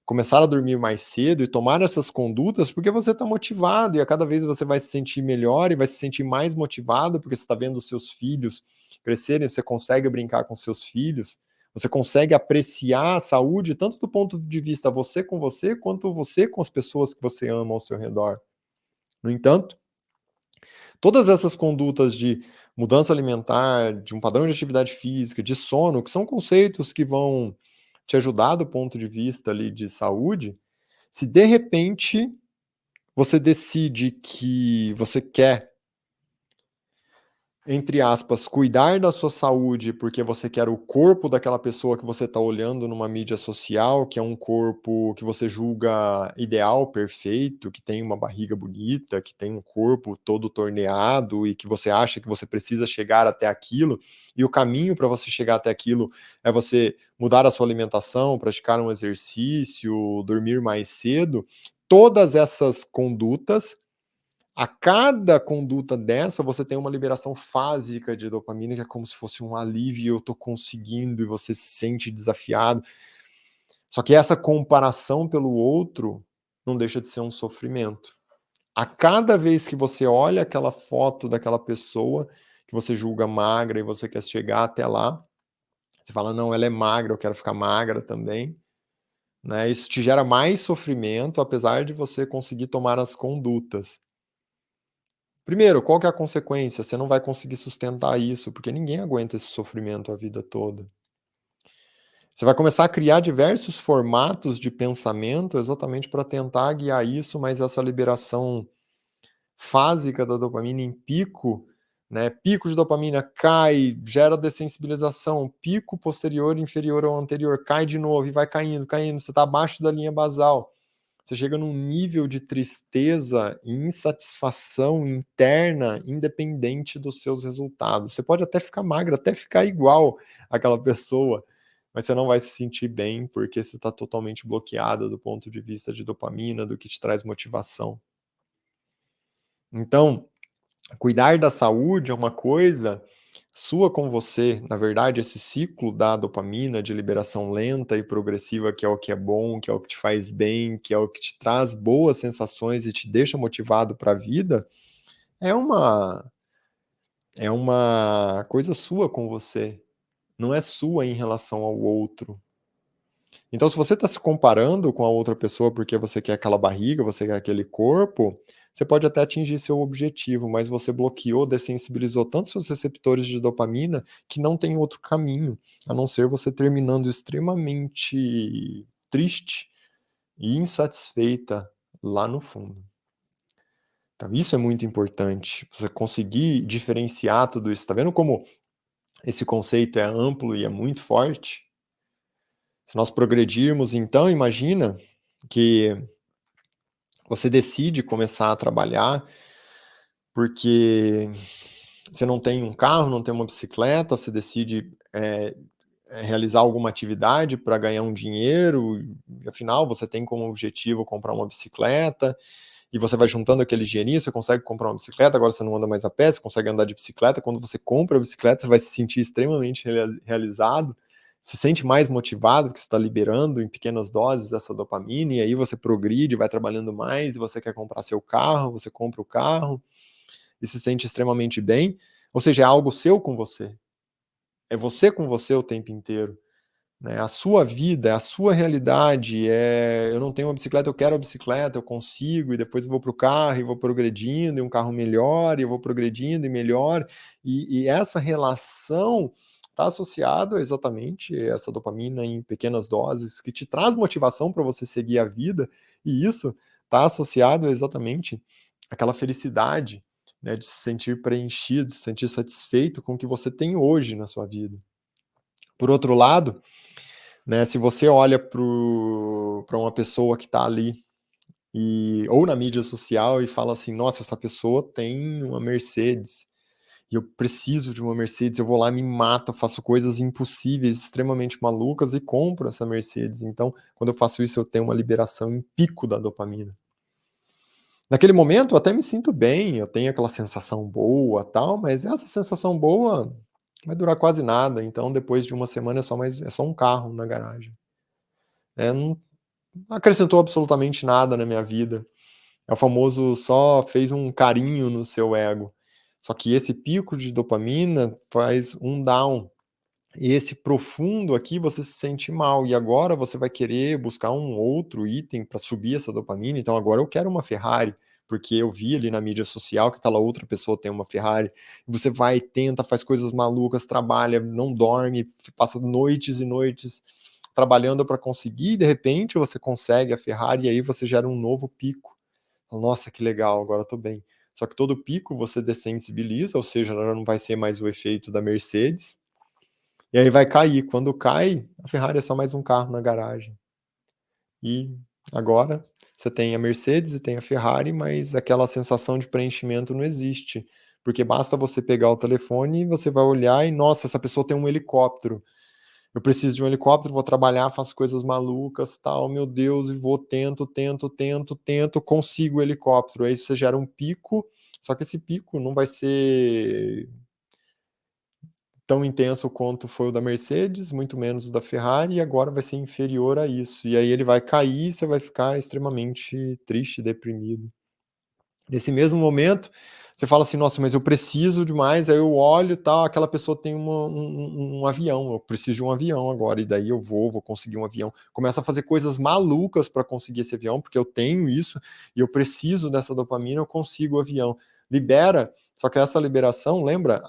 começar a dormir mais cedo e tomar essas condutas, porque você está motivado e a cada vez você vai se sentir melhor e vai se sentir mais motivado, porque você está vendo os seus filhos crescerem, você consegue brincar com seus filhos, você consegue apreciar a saúde tanto do ponto de vista você, quanto você com as pessoas que você ama ao seu redor. No entanto, todas essas condutas de mudança alimentar, de um padrão de atividade física, de sono, que são conceitos que vão te ajudar do ponto de vista ali de saúde, se de repente você decide que você quer, entre aspas, cuidar da sua saúde porque você quer o corpo daquela pessoa que você está olhando numa mídia social, que é um corpo que você julga ideal, perfeito, que tem uma barriga bonita, que tem um corpo todo torneado e que você acha que você precisa chegar até aquilo, e o caminho para você chegar até aquilo é você mudar a sua alimentação, praticar um exercício, dormir mais cedo. Todas essas condutas, a cada conduta dessa, você tem uma liberação fásica de dopamina, que é como se fosse um alívio, eu tô conseguindo, e você se sente desafiado. Só que essa comparação pelo outro não deixa de ser um sofrimento. A cada vez que você olha aquela foto daquela pessoa que você julga magra e você quer chegar até lá, você fala: "Não, ela é magra, eu quero ficar magra também", né, isso te gera mais sofrimento, apesar de você conseguir tomar as condutas. Primeiro, qual que é a consequência? Você não vai conseguir sustentar isso, porque ninguém aguenta esse sofrimento a vida toda. Você vai começar a criar diversos formatos de pensamento exatamente para tentar guiar isso, mas essa liberação fásica da dopamina em pico, né? Pico de dopamina cai, gera dessensibilização, pico posterior inferior ao anterior, cai de novo e vai caindo, caindo. Você está abaixo da linha basal. Você chega num nível de tristeza e insatisfação interna independente dos seus resultados. Você pode até ficar magra, até ficar igual àquela pessoa, mas você não vai se sentir bem, porque você está totalmente bloqueada do ponto de vista de dopamina, do que te traz motivação. Então, cuidar da saúde é uma coisa sua com você. Na verdade, esse ciclo da dopamina, de liberação lenta e progressiva, que é o que é bom, que é o que te faz bem, que é o que te traz boas sensações e te deixa motivado para a vida, é uma É uma coisa sua com você, não é sua em relação ao outro. Então, se você está se comparando com a outra pessoa porque você quer aquela barriga, você quer aquele corpo, você pode até atingir seu objetivo, mas você bloqueou, dessensibilizou tanto seus receptores de dopamina que não tem outro caminho, a não ser você terminando extremamente triste e insatisfeita lá no fundo. Então, isso é muito importante, você conseguir diferenciar tudo isso. Tá vendo como esse conceito é amplo e é muito forte? Se nós progredirmos, então, imagina que você decide começar a trabalhar porque você não tem um carro, não tem uma bicicleta, você decide realizar alguma atividade para ganhar um dinheiro, e afinal você tem como objetivo comprar uma bicicleta, e você vai juntando aquele dinheirinho, você consegue comprar uma bicicleta, agora você não anda mais a pé, você consegue andar de bicicleta. Quando você compra a bicicleta, você vai se sentir extremamente realizado, se sente mais motivado, porque você está liberando em pequenas doses essa dopamina, e aí você progride, vai trabalhando mais, e você quer comprar seu carro, você compra o carro, e se sente extremamente bem. Ou seja, é algo seu com você. É você com você o tempo inteiro. Né? A sua vida, a sua realidade, eu não tenho uma bicicleta, eu quero a bicicleta, eu consigo, e depois eu vou para o carro e vou progredindo, e um carro melhor, e eu vou progredindo e melhor, e essa relação está associada exatamente a essa dopamina em pequenas doses, que te traz motivação para você seguir a vida, e isso está associado exatamente àquela felicidade, né, de se sentir preenchido, de se sentir satisfeito com o que você tem hoje na sua vida. Por outro lado, né, se você olha para uma pessoa que está ali, ou na mídia social, e fala assim: nossa, essa pessoa tem uma Mercedes, e eu preciso de uma Mercedes, eu vou lá, me mato, faço coisas impossíveis, extremamente malucas, e compro essa Mercedes. Então, quando eu faço isso, eu tenho uma liberação em pico da dopamina. Naquele momento eu até me sinto bem, eu tenho aquela sensação boa, tal, mas essa sensação boa vai durar quase nada. Então, depois de uma semana é só um carro na garagem. Não acrescentou absolutamente nada na minha vida. É o famoso, só fez um carinho no seu ego. Só que esse pico de dopamina faz um down. E esse profundo aqui, você se sente mal, e agora você vai querer buscar um outro item para subir essa dopamina. Então agora eu quero uma Ferrari, porque eu vi ali na mídia social que aquela outra pessoa tem uma Ferrari. Você vai, tenta, faz coisas malucas, trabalha, não dorme, passa noites e noites trabalhando para conseguir, e de repente você consegue a Ferrari, e aí você gera um novo pico. Nossa, que legal, agora estou bem. Só que todo pico você dessensibiliza, ou seja, já não vai ser mais o efeito da Mercedes, e aí vai cair. Quando cai, a Ferrari é só mais um carro na garagem. E agora você tem a Mercedes e tem a Ferrari, mas aquela sensação de preenchimento não existe, porque basta você pegar o telefone e você vai olhar e: "Nossa, essa pessoa tem um helicóptero. Eu preciso de um helicóptero, vou trabalhar, faço coisas malucas, tal, meu Deus", e vou, tento, tento, tento, tento, consigo o helicóptero. Aí você gera um pico, só que esse pico não vai ser tão intenso quanto foi o da Mercedes, muito menos o da Ferrari, e agora vai ser inferior a isso. E aí ele vai cair e você vai ficar extremamente triste, deprimido. Nesse mesmo momento, você fala assim: "Nossa, mas eu preciso demais", aí eu olho, tal, aquela pessoa tem um avião, eu preciso de um avião agora, e daí eu vou conseguir um avião. Começa a fazer coisas malucas para conseguir esse avião, porque eu tenho isso, e eu preciso dessa dopamina, eu consigo o avião. Libera, só que essa liberação, lembra,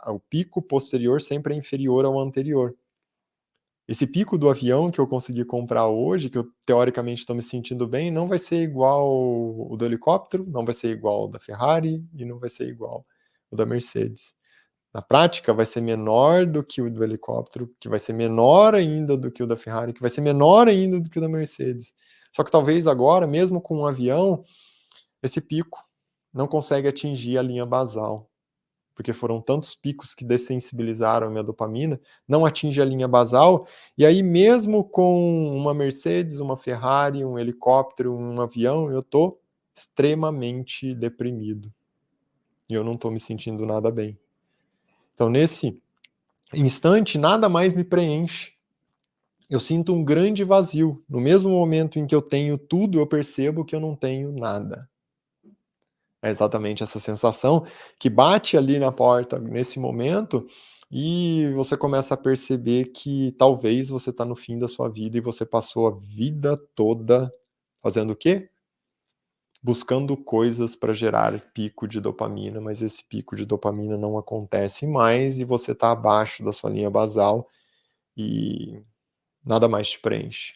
o pico posterior sempre é inferior ao anterior. Esse pico do avião que eu consegui comprar hoje, que eu teoricamente estou me sentindo bem, não vai ser igual o do helicóptero, não vai ser igual o da Ferrari e não vai ser igual o da Mercedes. Na prática, vai ser menor do que o do helicóptero, que vai ser menor ainda do que o da Ferrari, que vai ser menor ainda do que o da Mercedes. Só que talvez agora, mesmo com um avião, esse pico não consegue atingir a linha basal, porque foram tantos picos que dessensibilizaram a minha dopamina, não atinge a linha basal, e aí mesmo com uma Mercedes, uma Ferrari, um helicóptero, um avião, eu tô extremamente deprimido, e eu não tô me sentindo nada bem. Então nesse instante, nada mais me preenche. Eu sinto um grande vazio. No mesmo momento em que eu tenho tudo, eu percebo que eu não tenho nada. É exatamente essa sensação que bate ali na porta nesse momento, e você começa a perceber que talvez você está no fim da sua vida e você passou a vida toda fazendo o quê? Buscando coisas para gerar pico de dopamina, mas esse pico de dopamina não acontece mais e você está abaixo da sua linha basal e nada mais te preenche.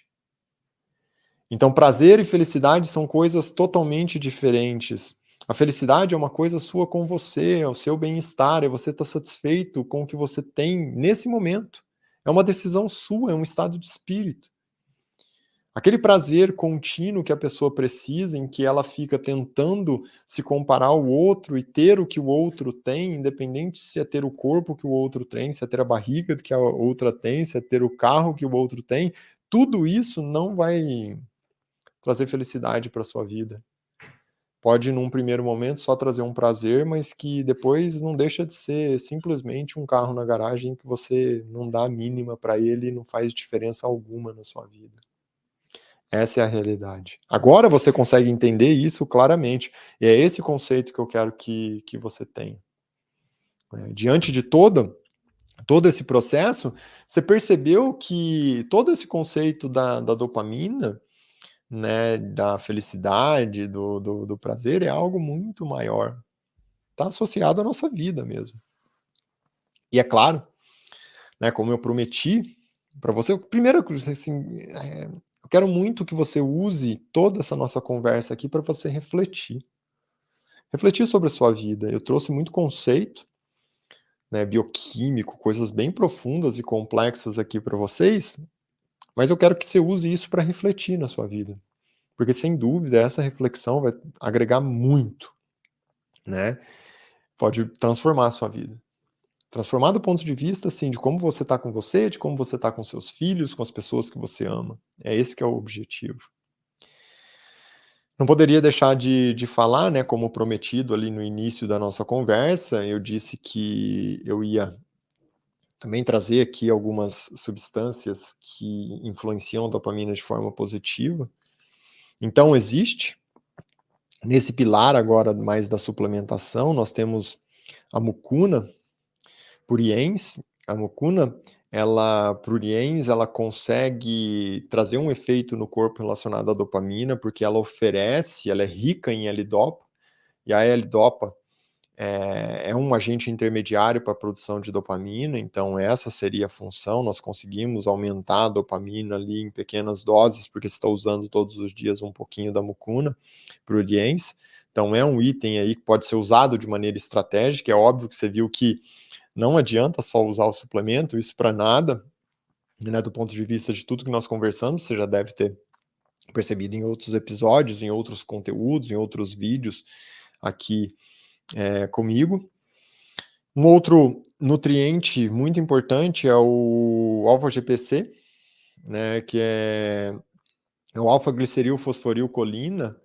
Então, prazer e felicidade são coisas totalmente diferentes. A felicidade é uma coisa sua com você, é o seu bem-estar, é você estar satisfeito com o que você tem nesse momento. É uma decisão sua, é um estado de espírito. Aquele prazer contínuo que a pessoa precisa, em que ela fica tentando se comparar ao outro e ter o que o outro tem, independente se é ter o corpo que o outro tem, se é ter a barriga que a outra tem, se é ter o carro que o outro tem, tudo isso não vai trazer felicidade para sua vida. Pode, num primeiro momento, só trazer um prazer, mas que depois não deixa de ser simplesmente um carro na garagem que você não dá a mínima para ele e não faz diferença alguma na sua vida. Essa é a realidade. Agora você consegue entender isso claramente, e é esse conceito que eu quero que você tenha. Diante de todo esse processo, você percebeu que todo esse conceito da dopamina, né, da felicidade, do prazer, é algo muito maior. Está associado à nossa vida mesmo. E é claro, né, como eu prometi para você, primeiro, assim, eu quero muito que você use toda essa nossa conversa aqui para você refletir. Refletir sobre a sua vida. Eu trouxe muito conceito, né, bioquímico, coisas bem profundas e complexas aqui para vocês, mas eu quero que você use isso para refletir na sua vida. Porque, sem dúvida, essa reflexão vai agregar muito, né? Pode transformar a sua vida. Transformar do ponto de vista, assim, de como você está com você, de como você está com seus filhos, com as pessoas que você ama. É esse que é o objetivo. Não poderia deixar de falar, né, como prometido ali no início da nossa conversa, eu disse que eu ia também trazer aqui algumas substâncias que influenciam a dopamina de forma positiva. Então existe, nesse pilar agora mais da suplementação, nós temos a mucuna pruriens. A mucuna, ela pruriens, ela consegue trazer um efeito no corpo relacionado à dopamina, porque ela é rica em L-Dopa, e a L-Dopa é um agente intermediário para a produção de dopamina, então essa seria a função. Nós conseguimos aumentar a dopamina ali em pequenas doses, porque você está usando todos os dias um pouquinho da mucuna pruriens. Então é um item aí que pode ser usado de maneira estratégica. É óbvio que você viu que não adianta só usar o suplemento, isso para nada, né, do ponto de vista de tudo que nós conversamos, você já deve ter percebido em outros episódios, em outros conteúdos, em outros vídeos aqui comigo. Um outro nutriente muito importante é o alfa-GPC, né, que é o alfa-glicerilfosforilcolina.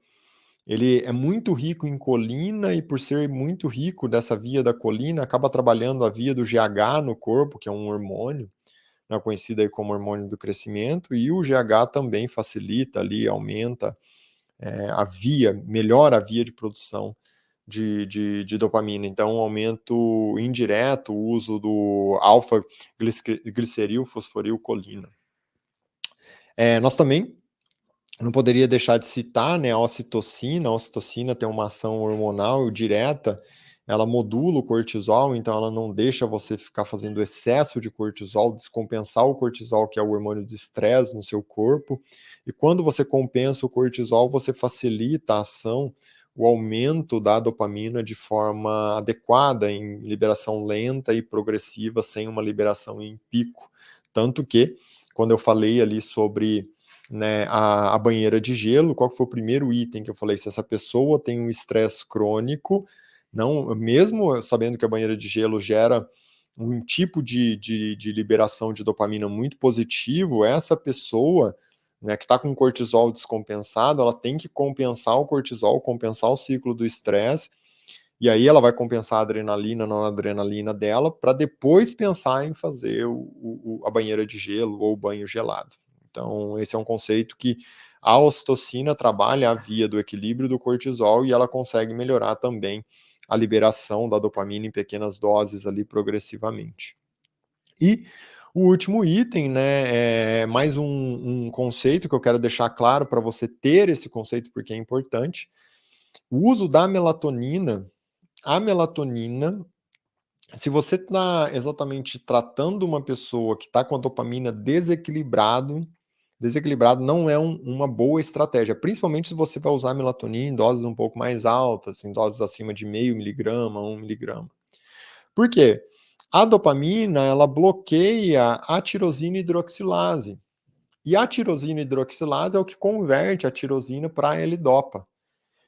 Ele é muito rico em colina e, por ser muito rico dessa via da colina, acaba trabalhando a via do GH no corpo, que é um hormônio, né, conhecido aí como hormônio do crescimento, e o GH também facilita ali, aumenta a via, melhora a via de produção de dopamina. Então, um aumento indireto o uso do alfa-glicerilfosforilcolina. Nós também não poderia deixar de citar, né, a ocitocina. A ocitocina tem uma ação hormonal direta, ela modula o cortisol, então ela não deixa você ficar fazendo excesso de cortisol, descompensar o cortisol, que é o hormônio do estresse no seu corpo. E quando você compensa o cortisol, você facilita a ação, o aumento da dopamina de forma adequada, em liberação lenta e progressiva, sem uma liberação em pico. Tanto que, quando eu falei ali sobre, né, a banheira de gelo, qual foi o primeiro item que eu falei? Se essa pessoa tem um estresse crônico, não, mesmo sabendo que a banheira de gelo gera um tipo de liberação de dopamina muito positivo, essa pessoa, né, que está com cortisol descompensado, ela tem que compensar o cortisol, compensar o ciclo do estresse, e aí ela vai compensar a adrenalina, a noradrenalina dela, para depois pensar em fazer a banheira de gelo ou o banho gelado. Então, esse é um conceito que a ocitocina trabalha a via do equilíbrio do cortisol e ela consegue melhorar também a liberação da dopamina em pequenas doses ali progressivamente. E o último item, né, é mais um conceito que eu quero deixar claro para você ter esse conceito, porque é importante. O uso da melatonina, a melatonina, se você está exatamente tratando uma pessoa que está com a dopamina desequilibrado não é uma boa estratégia, principalmente se você vai usar melatonina em doses um pouco mais altas, em doses acima de 0,5 miligrama, 1 miligrama. Por quê? A dopamina, ela bloqueia a tirosina hidroxilase. E a tirosina hidroxilase é o que converte a tirosina para L-dopa.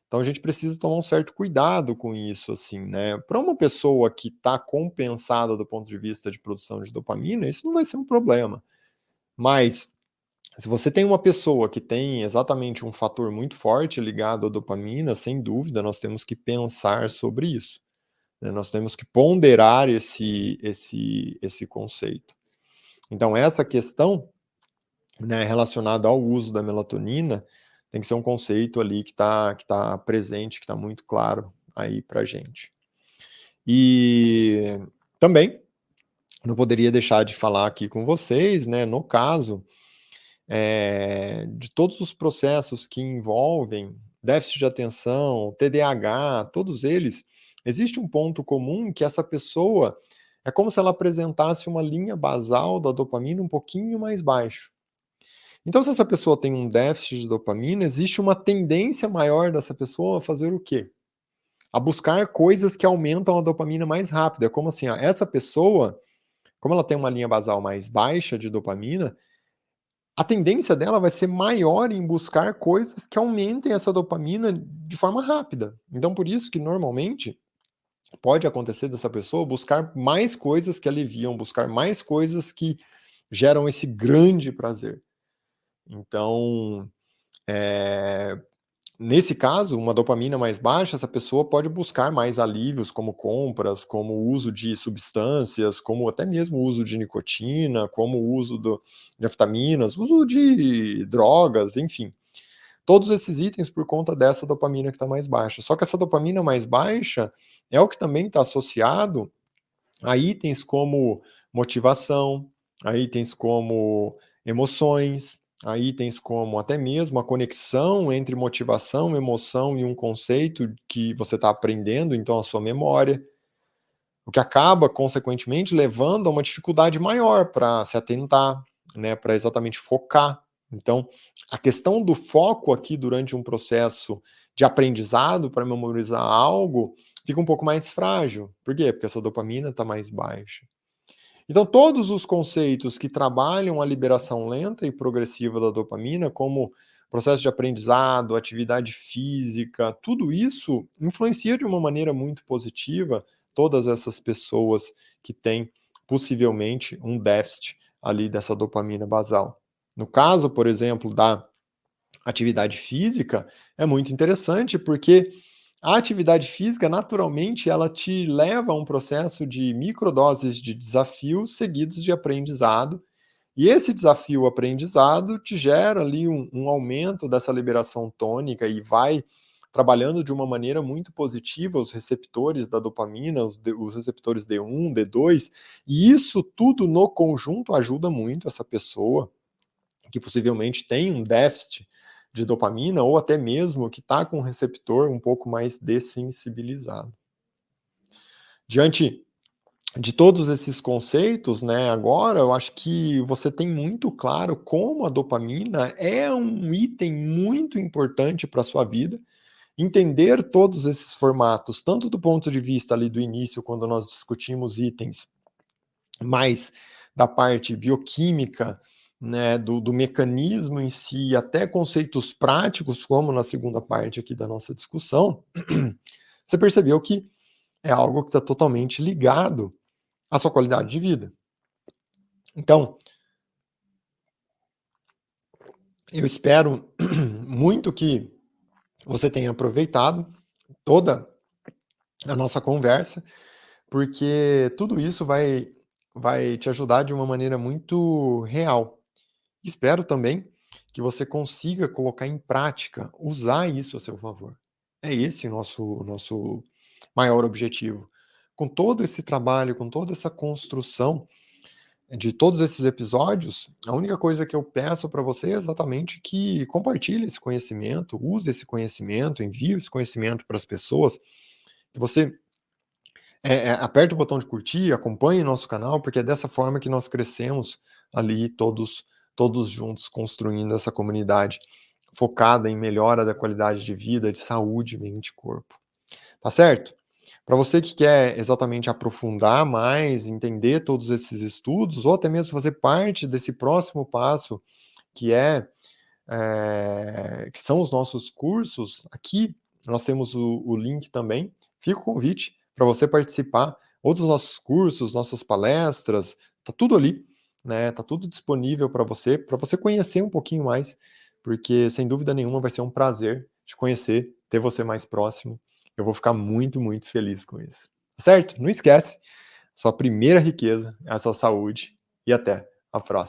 Então a gente precisa tomar um certo cuidado com isso, assim, né? Para uma pessoa que está compensada do ponto de vista de produção de dopamina, isso não vai ser um problema. Mas se você tem uma pessoa que tem exatamente um fator muito forte ligado à dopamina, sem dúvida, nós temos que pensar sobre isso, né? Nós temos que ponderar esse conceito. Então, essa questão, né, relacionada ao uso da melatonina tem que ser um conceito ali que tá presente, que está muito claro aí para gente. E também não poderia deixar de falar aqui com vocês, né, no caso de todos os processos que envolvem déficit de atenção, TDAH, todos eles, existe um ponto comum que essa pessoa é como se ela apresentasse uma linha basal da dopamina um pouquinho mais baixo. Então, se essa pessoa tem um déficit de dopamina, existe uma tendência maior dessa pessoa a fazer o quê? A buscar coisas que aumentam a dopamina mais rápido. É como assim, ó, essa pessoa, como ela tem uma linha basal mais baixa de dopamina, a tendência dela vai ser maior em buscar coisas que aumentem essa dopamina de forma rápida. Então, por isso que normalmente pode acontecer dessa pessoa buscar mais coisas que aliviam, buscar mais coisas que geram esse grande prazer. Então, nesse caso, uma dopamina mais baixa, essa pessoa pode buscar mais alívios, como compras, como o uso de substâncias, como até mesmo o uso de nicotina, como o uso de anfetaminas, uso de drogas, enfim. Todos esses itens por conta dessa dopamina que está mais baixa. Só que essa dopamina mais baixa é o que também está associado a itens como motivação, a itens como emoções, a itens como até mesmo a conexão entre motivação, emoção e um conceito que você está aprendendo, então a sua memória, o que acaba, consequentemente, levando a uma dificuldade maior para se atentar, né, para exatamente focar. Então, a questão do foco aqui durante um processo de aprendizado para memorizar algo fica um pouco mais frágil. Por quê? Porque essa dopamina está mais baixa. Então, todos os conceitos que trabalham a liberação lenta e progressiva da dopamina, como processo de aprendizado, atividade física, tudo isso influencia de uma maneira muito positiva todas essas pessoas que têm possivelmente um déficit ali dessa dopamina basal. No caso, por exemplo, da atividade física, é muito interessante porque a atividade física, naturalmente, ela te leva a um processo de microdoses de desafio seguidos de aprendizado, e esse desafio-aprendizado te gera ali um aumento dessa liberação tônica e vai trabalhando de uma maneira muito positiva os receptores da dopamina, os receptores D1, D2, e isso tudo no conjunto ajuda muito essa pessoa que possivelmente tem um déficit de dopamina ou até mesmo que está com o receptor um pouco mais dessensibilizado. Diante de todos esses conceitos, né, agora eu acho que você tem muito claro como a dopamina é um item muito importante para a sua vida. Entender todos esses formatos, tanto do ponto de vista ali do início, quando nós discutimos itens mais da parte bioquímica, né, do mecanismo em si, até conceitos práticos, como na segunda parte aqui da nossa discussão, você percebeu que é algo que está totalmente ligado à sua qualidade de vida. Então, eu espero muito que você tenha aproveitado toda a nossa conversa, porque tudo isso vai te ajudar de uma maneira muito real. Espero também que você consiga colocar em prática, usar isso a seu favor. É esse o nosso maior objetivo. Com todo esse trabalho, com toda essa construção de todos esses episódios, a única coisa que eu peço para você é exatamente que compartilhe esse conhecimento, use esse conhecimento, envie esse conhecimento para as pessoas, que você aperte o botão de curtir, acompanhe nosso canal, porque é dessa forma que nós crescemos ali todos juntos, construindo essa comunidade focada em melhora da qualidade de vida, de saúde, mente e corpo. Tá certo? Para você que quer exatamente aprofundar mais, entender todos esses estudos, ou até mesmo fazer parte desse próximo passo, que que são os nossos cursos, aqui nós temos o link também. Fica o convite para você participar, ou dos nossos cursos, nossas palestras, tá tudo ali, né? Tá tudo disponível para você conhecer um pouquinho mais, porque sem dúvida nenhuma vai ser um prazer te conhecer, ter você mais próximo. Eu vou ficar muito, muito feliz com isso. Tá certo? Não esquece, sua primeira riqueza é a sua saúde. E até a próxima.